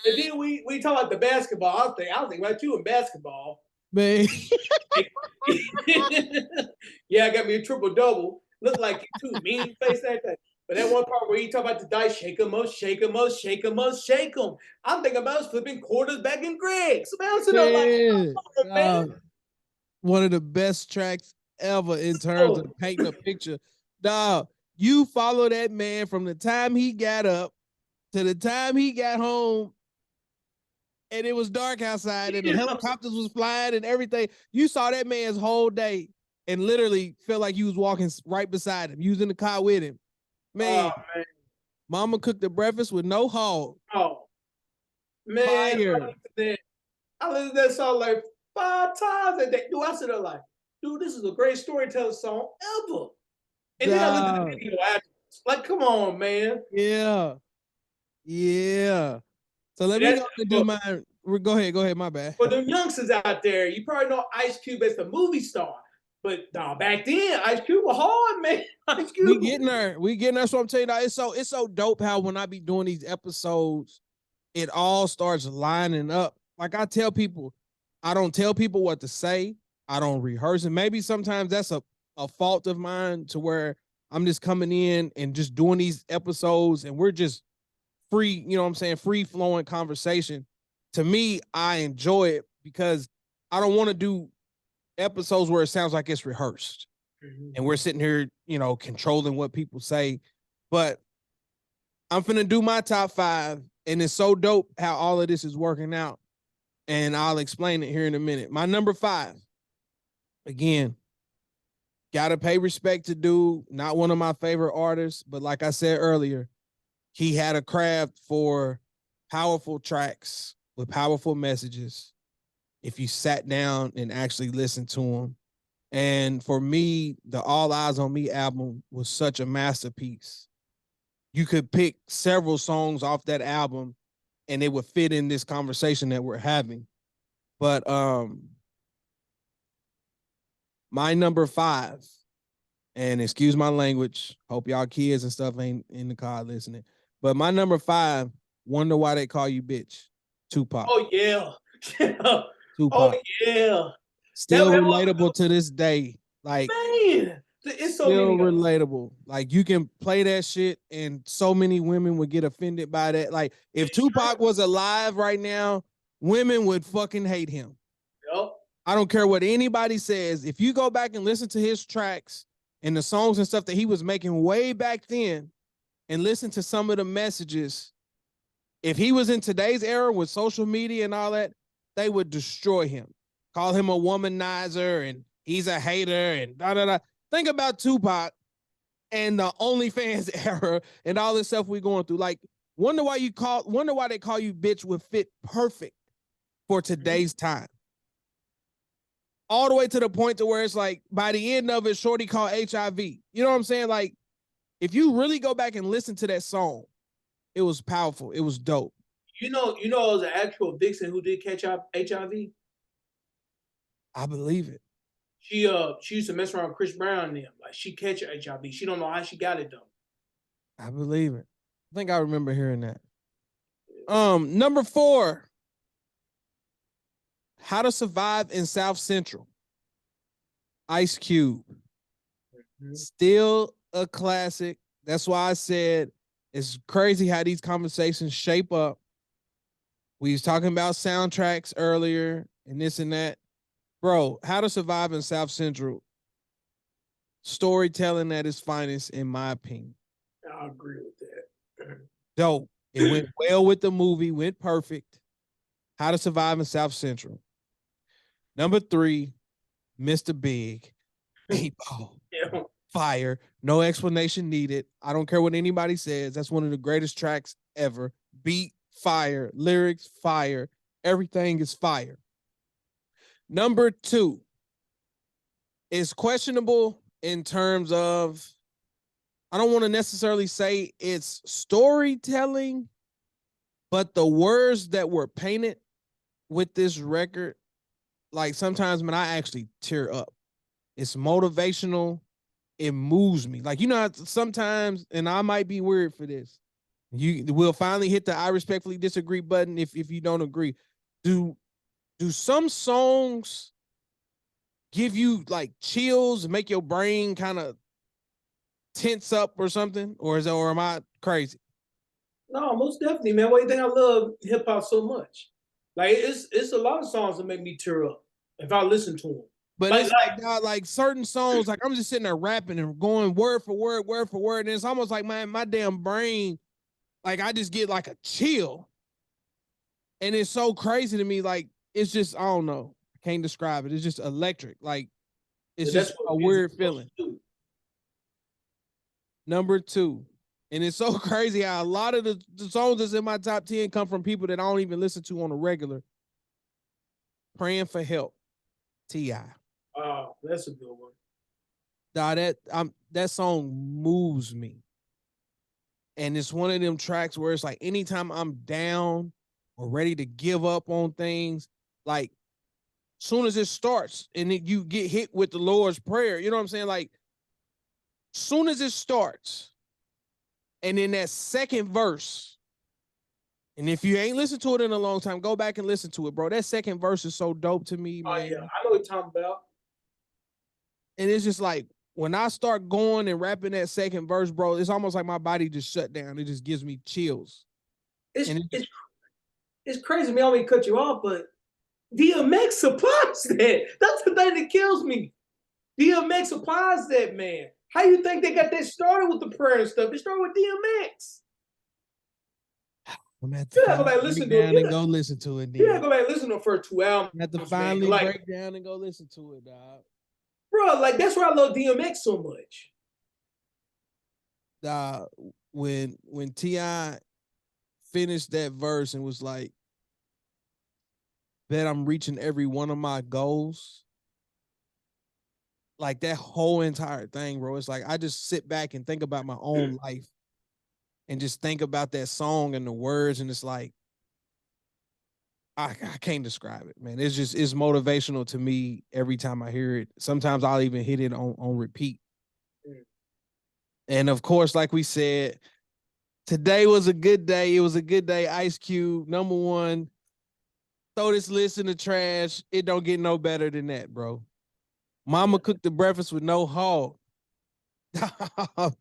And then we talk about the basketball. I was thinking about you in basketball. Man. Yeah, I got me a triple double. Look like you too. Mean face that thing. But that one part where he talk about the dice, shake 'em up, shake 'em up, shake 'em up, shake 'em. I'm thinking about flipping quarters back in Greg's. Man. One of the best tracks ever in terms of painting a picture. Dog, you follow that man from the time he got up to the time he got home, and it was dark outside, and the helicopters was flying and everything. You saw that man's whole day and literally felt like you was walking right beside him. You was in the car with him. Man, Mama cooked the breakfast with no hog. Oh, man. Fire. I listened to that song like 5 times a day. Dude, I said, like, dude, this is a great storytelling song ever. And then I listened to the video afterwards. Like, come on, man. Yeah. Yeah. So let me go and do my. Go ahead. My bad. For the youngsters out there, you probably know Ice Cube as the movie star. But back then, Ice Cube was hard, man. Ice Cube. We getting there. So I'm telling you, it's so dope how when I be doing these episodes, it all starts lining up. Like I tell people, I don't tell people what to say. I don't rehearse it. Maybe sometimes that's a fault of mine to where I'm just coming in and just doing these episodes and we're just free, you know what I'm saying? Free flowing conversation. To me, I enjoy it because I don't want to do episodes where it sounds like it's rehearsed and we're sitting here, controlling what people say. But I'm finna do my top 5, and it's so dope how all of this is working out. And I'll explain it here in a minute. My number 5, again, gotta pay respect to dude. Not one of my favorite artists, but like I said earlier, he had a craft for powerful tracks with powerful messages if you sat down and actually listened to him. And for me, the All Eyes on Me album was such a masterpiece. You could pick several songs off that album and it would fit in this conversation that we're having. But my number 5, and excuse my language, hope y'all kids and stuff ain't in the car listening, but my number 5, Wonder Why They Call You Bitch, Tupac. Oh, yeah. Tupac. Oh, yeah. Still relatable to this day. Like, man, it's so still relatable. Like, you can play that shit and so many women would get offended by that. Like, if Tupac was alive right now, women would fucking hate him. Yep. I don't care what anybody says. If you go back and listen to his tracks and the songs and stuff that he was making way back then and listen to some of the messages, if he was in today's era with social media and all that, they would destroy him. Call him a womanizer and he's a hater and da-da-da. Think about Tupac and the OnlyFans era and all this stuff we're going through. Like, Wonder why they call you bitch would fit perfect for today's time. All the way to the point to where it's like by the end of it, Shorty called HIV. You know what I'm saying? Like, if you really go back and listen to that song, it was powerful. It was dope. You know, it was an actual vixen who did catch up HIV. I believe it. She used to mess around with Chris Brown and them. Like she catch HIV. She don't know how she got it though. I believe it. I think I remember hearing that. Number 4. How to Survive in South Central. Ice Cube. Mm-hmm. Still a classic. That's why I said it's crazy how these conversations shape up. We was talking about soundtracks earlier and this and that. Bro, How to Survive in South Central. Storytelling at its finest, in my opinion. I agree with that. Dope. It went well with the movie, went perfect. How to Survive in South Central. Number 3, Mr. Big. 8-Ball. Yeah. Fire. No explanation needed. I don't care what anybody says. That's one of the greatest tracks ever. Beat, fire. Lyrics, fire. Everything is fire. Number 2 is questionable in terms of, I don't want to necessarily say it's storytelling, but the words that were painted with this record, like sometimes when I actually tear up. It's motivational. It moves me. Like, you know, sometimes, and I might be weird for this, you will finally hit the I respectfully disagree button if you don't agree. Do some songs give you like chills and make your brain kind of tense up or something? Or am I crazy? No, most definitely, man. Why do you think I love hip hop so much? Like it's a lot of songs that make me tear up if I listen to them. But it's like certain songs, like I'm just sitting there rapping and going word for word, and it's almost like my damn brain, like I just get like a chill. And it's so crazy to me, like it's just, I don't know. I can't describe it. It's just electric. Like it's just a weird feeling. Number 2. And it's so crazy how a lot of the songs that's in my top 10 come from people that I don't even listen to on a regular. Praying for Help. T.I. Oh, that's a good one. Nah, that song moves me. And it's one of them tracks where it's like anytime I'm down or ready to give up on things, like soon as it starts and you get hit with the Lord's Prayer, you know what I'm saying? Like soon as it starts, and in that second verse, and if you ain't listened to it in a long time, go back and listen to it, bro. That second verse is so dope to me, man. Oh, yeah. I know what you're talking about. And it's just like, when I start going and rapping that second verse, bro, it's almost like my body just shut down. It just gives me chills. It's crazy. Me, I don't mean to cut you off, but DMX supplies that. That's the thing that kills me. DMX supplies that, man. How you think they got that started with the prayer and stuff? They started with DMX. I'm at to go back listen to it. Go listen to it. You gotta go back and listen to the first 2 albums. You have to finally break down and go listen to it, dog. Bro, like that's why I love DMX so much. When T.I. finished that verse and was like, bet I'm reaching every one of my goals. Like that whole entire thing, bro. It's like I just sit back and think about my own life and just think about that song and the words, and it's like I can't describe it, man. It's motivational to me every time I hear it. Sometimes I'll even hit it on repeat. And of course, like we said, today was a good day. It was a good day. Ice Cube, number 1. Throw this list in the trash. It don't get no better than that, bro. Mama cooked the breakfast with no hog. The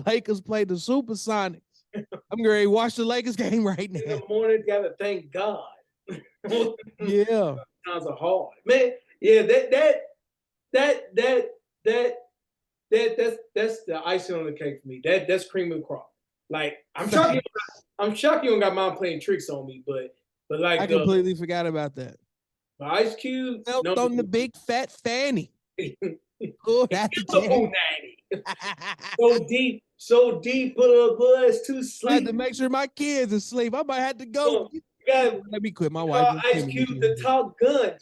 Lakers played the Supersonics. I'm ready to watch the Lakers game right now. In the morning, gotta thank God. Yeah. Times are hard, man. Yeah, that's the icing on the cake for me. That's cream of the crop. Like I'm shocked you don't got mom playing tricks on me, but like I completely forgot about that. Ice Cube on the big fat fanny. Oh, that's so deep, so deep, but it's too I had to sleep. make sure my kids are asleep. I might have to go. You got Let me quit. My wife. Ice Cube, the Top Gun.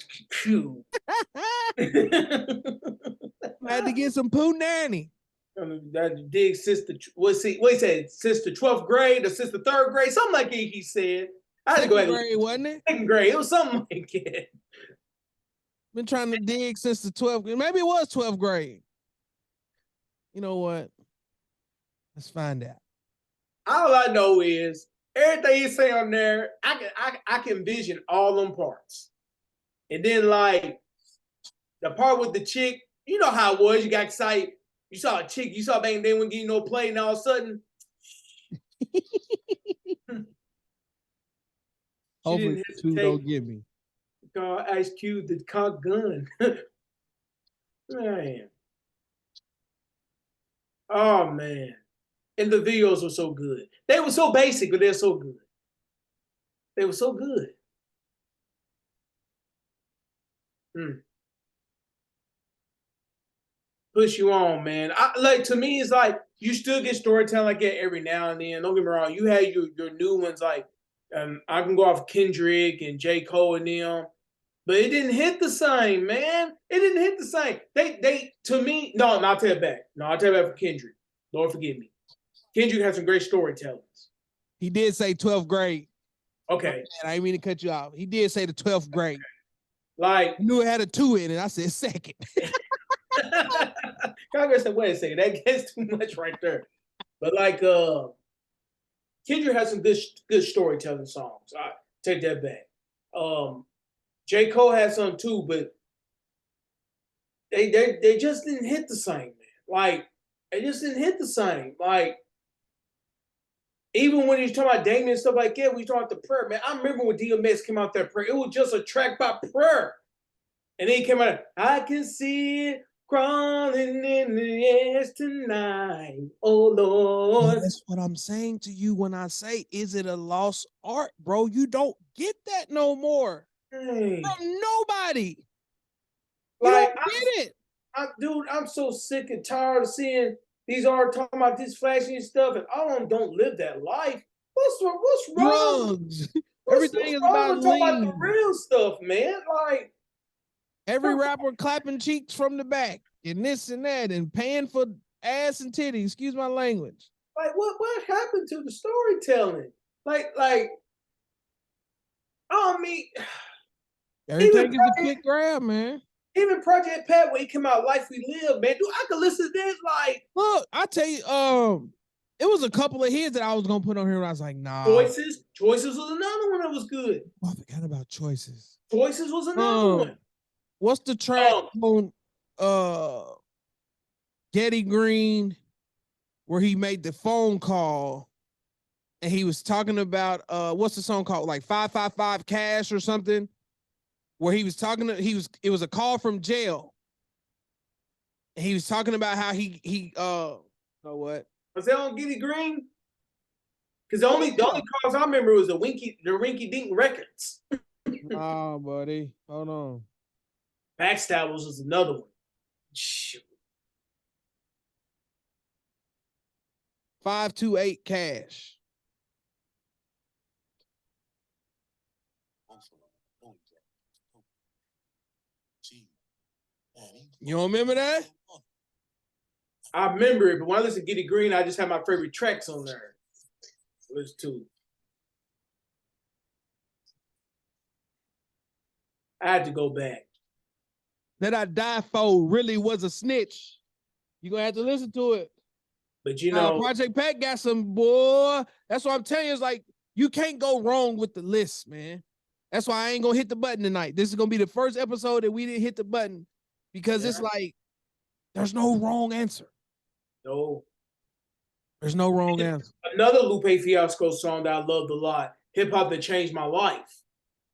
I had to get some poo nanny. That dig sister. What he said? Sister 12th grade or sister 3rd grade? Something like it. He said. I had to go ahead. Grade, wasn't it? 2nd grade. It was something like it. Been trying to dig since the 12th. Maybe it was 12th grade. You know what? Let's find out. All I know is everything he's saying on there. I can envision all them parts, and then like the part with the chick. You know how it was. You got excited. You saw a chick. You saw they wouldn't give you no play, and all of a sudden, Hopefully, two don't give me. God, Ice Cube, the cock gun. Man. Oh man. And the videos were so good. They were so basic, but they're so good. They were so good. Push you on, man. Like to me, it's like you still get storytelling like that every now and then. Don't get me wrong. You had your new ones like I can go off Kendrick and J. Cole and them. But it didn't hit the same, man. It didn't hit the same. They to me, no, I'll tell you back. No, I'll tell you back for Kendrick. Lord forgive me. Kendrick has some great storytellings. He did say 12th grade. Okay. I didn't mean to cut you off. He did say the 12th grade. Like I knew it had a 2 in it. I said second. Congress said, wait a second, that gets too much right there. But like Kendrick has some good storytelling songs. I take that back. J. Cole had some too, but they just didn't hit the same, man. Like they just didn't hit the same. Like even when he's talking about Damien and stuff like that, we talking about the prayer, man. I remember when DMX came out that prayer, it was just a track by prayer. And then he came out, I can see it crawling in the air tonight. Oh Lord. That's what I'm saying to you when I say, is it a lost art, bro? You don't get that no more. From nobody. Like, you don't get it. Dude, I'm so sick and tired of seeing these artists talking about this flashy stuff, and all of them don't live that life. What's wrong? Drugs. Everything is about talking about the real stuff, man. Like every rapper clapping cheeks from the back and this and that and paying for ass and titties. Excuse my language. Like what happened to the storytelling? Like I mean, everything is a quick grab, man. Even Project Pat, when he came out, Life We Live, man, dude, I could listen to this. Like, look, I tell you, it was a couple of hits that I was gonna put on here, and I was like, nah. Choices was another one that was good. Oh, I forgot about Choices. Choices was another one. What's the track on Getty Green where he made the phone call and he was talking about what's the song called? Like 555 Cash or something? Where he was talking to it was a call from jail. And he was talking about how he you know what? Was that on Getty Green? Because the only calls I remember was the Rinky Dink Records. Nah, buddy. Hold on. Backstabbers was another one. Shoot. 528 Cash. You don't remember that? I remember it, but when I listen to Getty Green, I just have my favorite tracks on there. There's two. I had to go back. That I Die For really was a snitch. You're gonna have to listen to it. But you know, Project Pat got some boy. That's what I'm telling you. It's like you can't go wrong with the list, man. That's why I ain't gonna hit the button tonight. This is gonna be the first episode that we didn't hit the button because it's like there's no wrong answer. No. There's no wrong answer. Another Lupe Fiasco song that I loved a lot, Hip Hop That Changed My Life.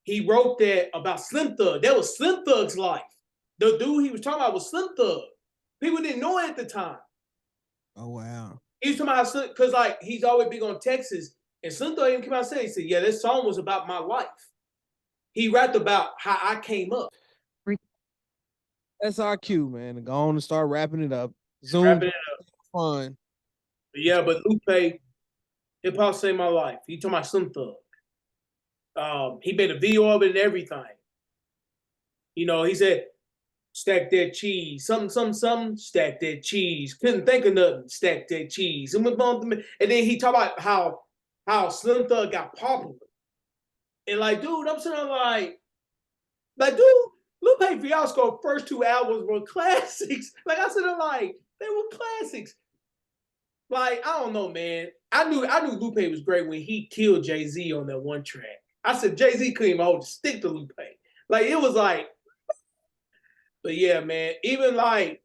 He wrote that about Slim Thug. That was Slim Thug's life. The dude he was talking about was Slim Thug. People didn't know it at the time. Oh, wow. He was talking about, because like he's always big on Texas, and Slim Thug even came out and said, he said, yeah, this song was about my life. He rapped about how I came up. That's our cue, man. Go on and start wrapping it up. Zoom. Fun. Yeah, but Lupe, hip hop saved my life. He told my Slim Thug. He made a video of it and everything. You know, he said, stack that cheese, something, stack that cheese. Couldn't think of nothing, stack that cheese. And then he talked about how Slim Thug got popular. And like, dude, I'm sitting there like, dude, Lupe Fiasco first two albums were classics. Like I said, like, they were classics. Like, I don't know, man. I knew Lupe was great when he killed Jay-Z on that one track. I said Jay-Z couldn't even hold the stick to Lupe. Like it was like, but yeah, man, even like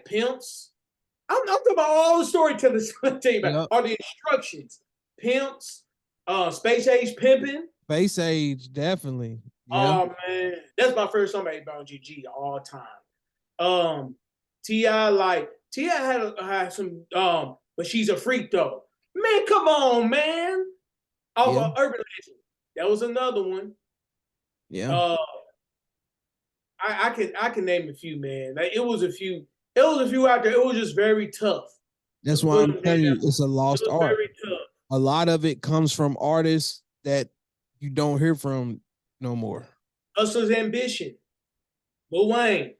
pimps. I'm talking about all the storytellers Yep. all the instructions. Pimps, space age pimping. Space age, definitely. Yeah. Oh man, that's my first song about GG all time. Ti like Ti had some but she's a freak though. Man, come on, man. Off Yeah. of Urban Legend. That was another one. Yeah. I can name a few, man. Like, it was a few out there. It was just very tough to That's why put I'm them telling you, down. it's a It lost was art. very tough. A lot of it comes from artists that you don't hear from no more. Hustler's Ambition. Lil Wayne.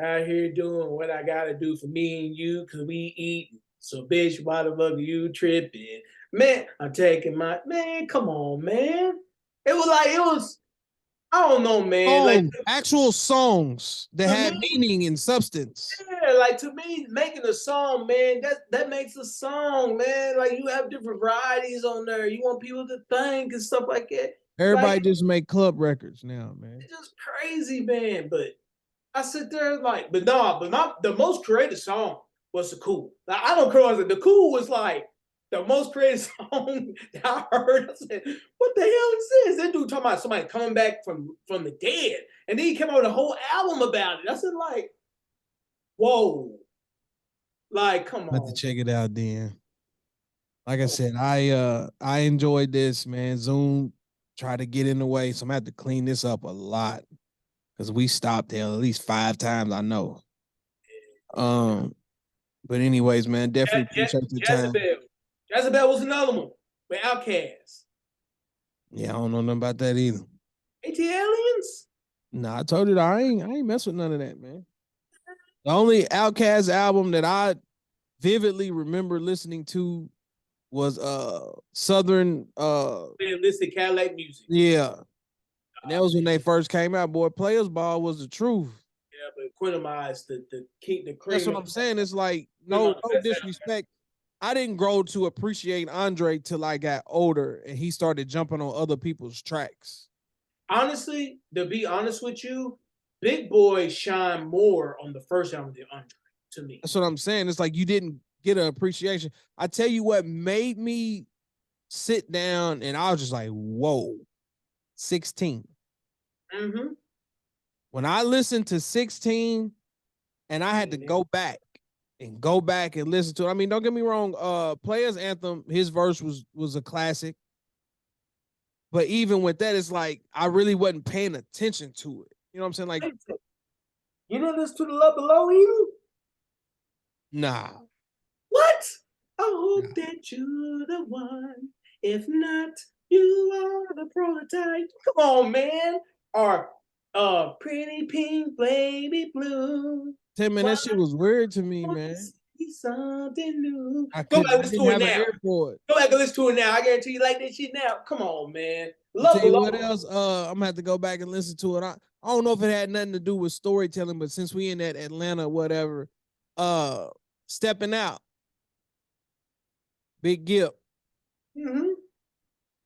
Out here doing what I gotta do for me and you, cause we eating. So bitch, why the fuck are you tripping? Man, I'm taking my man, come on, man. It was I don't know, man. Like Actual songs that to had me, meaning and substance. yeah, like to me, making a song, man, that makes a song, man. Like you have different varieties on there. You want people to think and stuff like that. Like Everybody just make club records now, man. it's just crazy, man. But I sit there like, but no, but the most creative song was the Cool. Like, I don't care. The Cool was like the most creative song that I heard. I said, what the hell is this? That dude talking about somebody coming back from the dead. And then he came out with a whole album about it. I said, like, whoa. Like, come I have to on. check it out then. Like I said, I enjoyed this, man. Zoom tried to get in the way, so I'm gonna have to clean this up a lot because we stopped there at least 5 times. I know. Um, but anyways, man, definitely appreciate the time. Jezebel. Jezebel was another one with Outkast. Yeah, I don't know nothing about that either. AT Aliens? Nah, I told you that I ain't mess with none of that, man. The only Outkast album that I vividly remember listening to was Southern Listed Cadillac Music. yeah. And that was when they first came out, boy. Players Ball was the truth. Yeah, but equitomize the cream. That's what I'm saying. It's like no disrespect. I didn't grow to appreciate Andre till I got older and he started jumping on other people's tracks. Honestly, to be honest with you, Big Boy shine more on the first album than Andre, to me. That's what I'm saying. It's like you didn't get an appreciation. I tell you what made me sit down and I was just like, whoa, 16. Mm-hmm. When I listened to 16 and I had to go back and listen to it. I mean, don't get me wrong, Players Anthem, his verse was a classic. But even with that, it's like I really wasn't paying attention to it. You know what I'm saying? Like, you didn't listen to The Love Below either? nah. What? I hope that you're the one. If not, you are the prototype. Come on, man. Or Pretty Pink Baby Blue. Hey, man, that shit was weird to me, man. Something new. I Go back and didn't listen to have it an now. airport. Go back and listen to it now. I guarantee you like that shit now. Come on, man. I'll Love tell you Below. what else. I'm gonna have to go back and listen to it. I don't know if it had nothing to do with storytelling, but since we in that Atlanta, whatever, stepping out, Big Gip. Mm-hmm.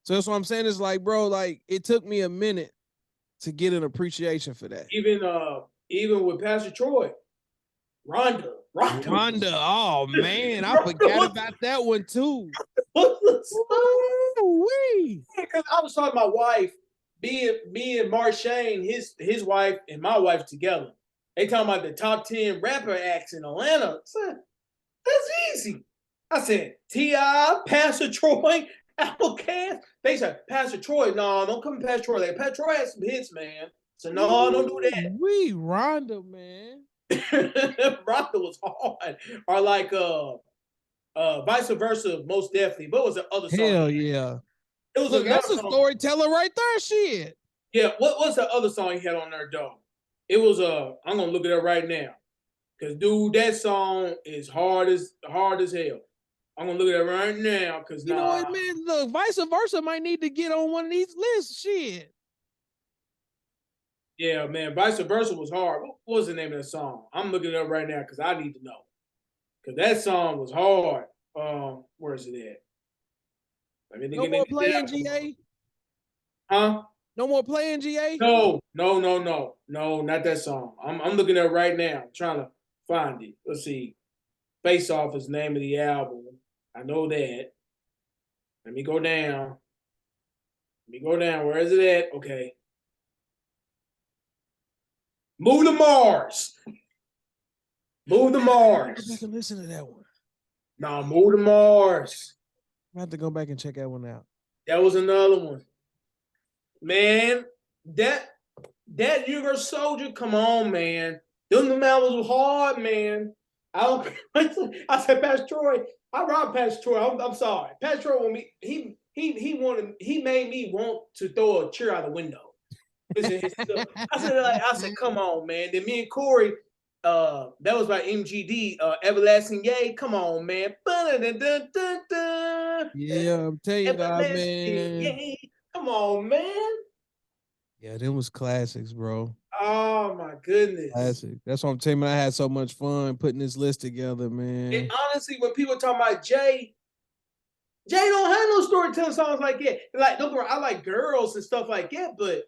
So that's what I'm saying. It's like, bro, like it took me a minute to get an appreciation for that. Even with Pastor Troy, Rhonda. Oh man, I forgot about that one too. Because I was talking to my wife, me and Marshane, his wife and my wife together. They talking about the top 10 rapper acts in Atlanta. Said, that's easy. I said, T.I., Pastor Troy, Outkast. They said, Pastor Troy, no, don't come to Pastor Troy. Like, Pastor Troy has some hits, man. So no, don't do that. Rhonda, man. Rhonda was hard. Or like Vice Versa, most definitely. But what was the other song? Hell yeah. It was Look, another that's a song. storyteller right there. Shit. Yeah, what was the other song he had on there, dog? It was I'm gonna look it up right now. Cause dude, that song is hard as hell. I'm gonna look it up right now because You know what, man? Look, Vice Versa might need to get on one of these lists. Shit. Yeah, man, Vice Versa was hard. What was the name of that song? I'm looking it up right now because I need to know. Cause that song was hard. Where is it at? Let me No look more at playing that. GA. Huh? No more playing GA. No, not that song. I'm looking at it right now. I'm trying to find it. Let's see. Face Off is the name of the album. I know that. Let me go down. Where is it at? Okay. Move to Mars. Move to Go back Mars. and listen to that one. No, Move to Mars. I have to go back and check that one out. That was another one. Man, that Universe Soldier, come on, man. Them albums was hard, man. I don't. I said, Pastor Troy. I robbed Pastor Troy. I'm sorry. Pastor Troy wanted me. He made me want to throw a chair out the window. I said, come on, man. Then me and Corey, that was by MGD, Everlasting Yay. Come on, man. Yeah, I'm telling you, dog, man. Yay. Come on, man. Yeah, them was classics, bro. Oh my goodness. Classic. That's what I'm telling you. I had so much fun putting this list together, man. And honestly, when people talk about Jay don't have no storytelling songs like that. Like, don't get me wrong, I like girls and stuff like that, but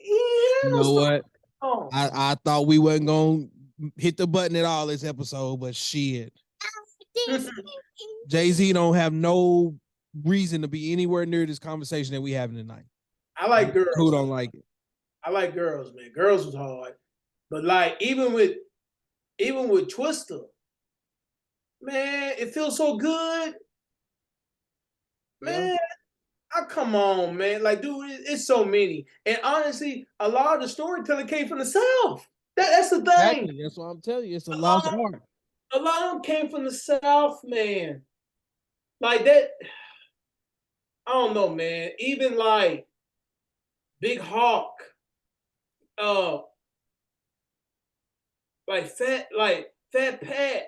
You know what? I thought we wasn't gonna hit the button at all this episode, but shit. Jay-Z don't have no reason to be anywhere near this conversation that we having tonight. I like girls. Who don't like it? I like girls, man. Girls was hard. But like even with Twister, man, it feels so good. Man, come on, man. Like, dude, it's so many. And honestly, a lot of the storytelling came from the South. That's the thing. Exactly. That's what I'm telling you. It's a lost art. A lot of them came from the South, man. Like that, I don't know, man. Even like Big Hawk, like Fat Pat,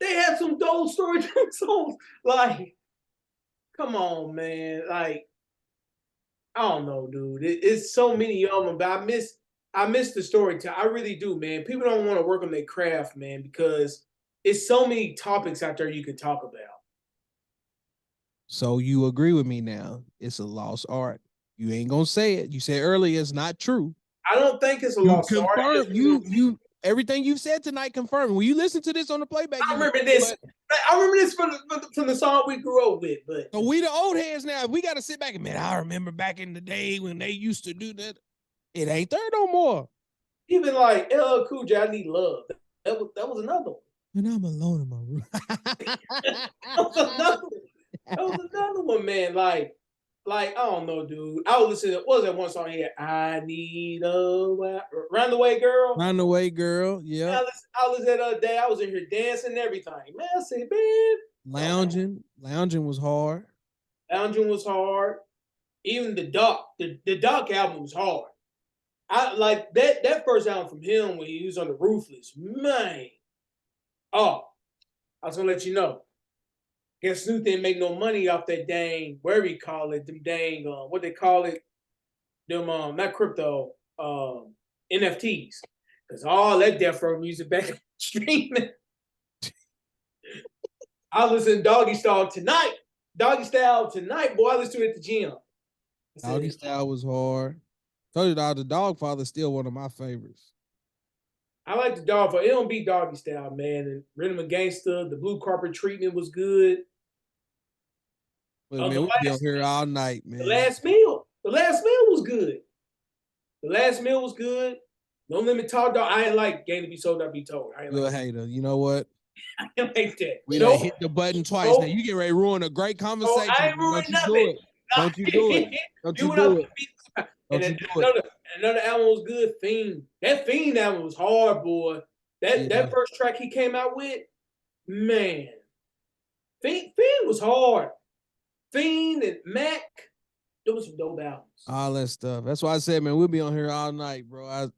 they had some dope storytelling songs. Like, come on, man. Like, I don't know, dude. It's so many of them, but I miss the storytelling. I really do, man. People don't want to work on their craft, man, because it's so many topics out there you can talk about. So you agree with me now? It's a lost art. You ain't gonna say it. You said earlier it's not true. I don't think it's a lost art. You everything you've said tonight confirmed. When you listen to this on the playback, I remember this. I remember this from the song we grew up with. But so we the old heads now. We got to sit back and man, I remember back in the day when they used to do that. It ain't there no more. Even like LL Cool J, I Need Love. That was another one. When I'm alone in my room. That was another one, man. Like I don't know, dude. I was listening. What was that one song here? I need a Round the Way Girl. Round the Way Girl. Yeah. I was that other day. I was in here dancing and everything. Man, I said, man. Lounging was hard. Lounging was hard. Even the Doc album was hard. I like that first album from him when he was on the Ruthless. Man. Oh, I was gonna let you know. Guess Snoop didn't make no money off that dang, whatever you call it, them dang, what they call it, them, not crypto, NFTs. Because all that Death Row music back streaming. I listen to Doggy Style tonight. Doggy Style tonight, boy, I listen to it at the gym. Doggy Style was hard. Told you, the Dogfather is still one of my favorites. I like the Dogfather. It don't beat Doggy Style, man. And Rhythm of Gangsta, the Blue Carpet Treatment was good. But man, we'll be on here all night, man. The last meal was good. No Limit Talk, dog. I ain't like Game to Be Sold, Not Be Told. I ain't You're a hater. You know what? I ain't like that. We done hit the button twice. Now you get ready to ruin a great conversation. I ain't ruining nothing. Don't you do it. Don't you do it. Another album was good, Fiend. That Fiend album was hard, boy. That first track he came out with, man. Fiend was hard. Fiend and Mac, those some dope albums. All that stuff. That's why I said, man, we'll be on here all night, bro.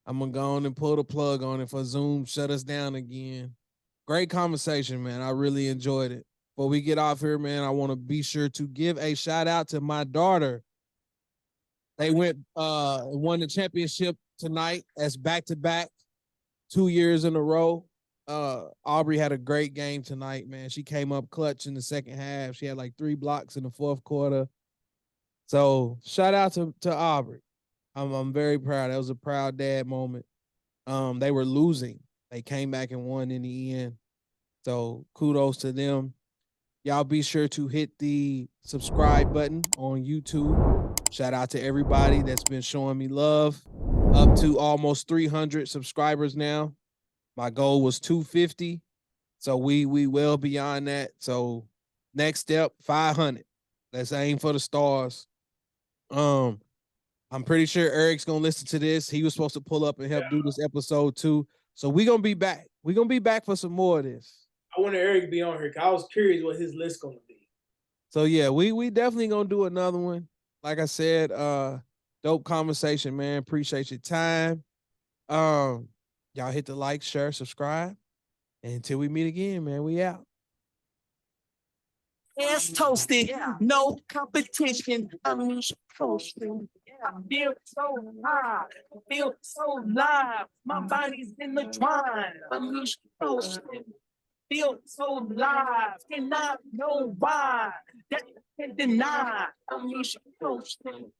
I'm gonna go on and pull the plug on it for Zoom shut us down again. Great conversation, man. I really enjoyed it. Before we get off here, man, I want to be sure to give a shout out to my daughter. They won the championship tonight as back-to-back 2 years in a row. Aubrey had a great game tonight, man. She came up clutch in the second half. She had like 3 blocks in the fourth quarter. So shout out to Aubrey. I'm very proud. That was a proud dad moment. They were losing. They came back and won in the end. So kudos to them. Y'all be sure to hit the subscribe button on YouTube. Shout out to everybody that's been showing me love. Up to almost 300 subscribers now. My goal was 250. So we well beyond that. So next step, 500. Let's aim for the stars. I'm pretty sure Eric's gonna listen to this. He was supposed to pull up and help do this episode too. So we're gonna be back. We're gonna be back for some more of this. I wanted Eric to be on here because I was curious what his list gonna be. So yeah, we definitely gonna do another one. Like I said, dope conversation, man. Appreciate your time. Y'all hit the like, share, subscribe. And until we meet again, man, we out. It's toasted, no competition. I'm toasting. I feel so high, I feel so live. My body's in the drive. I'm toasting. Feel so live, cannot know why. That can deny. I'm toasting.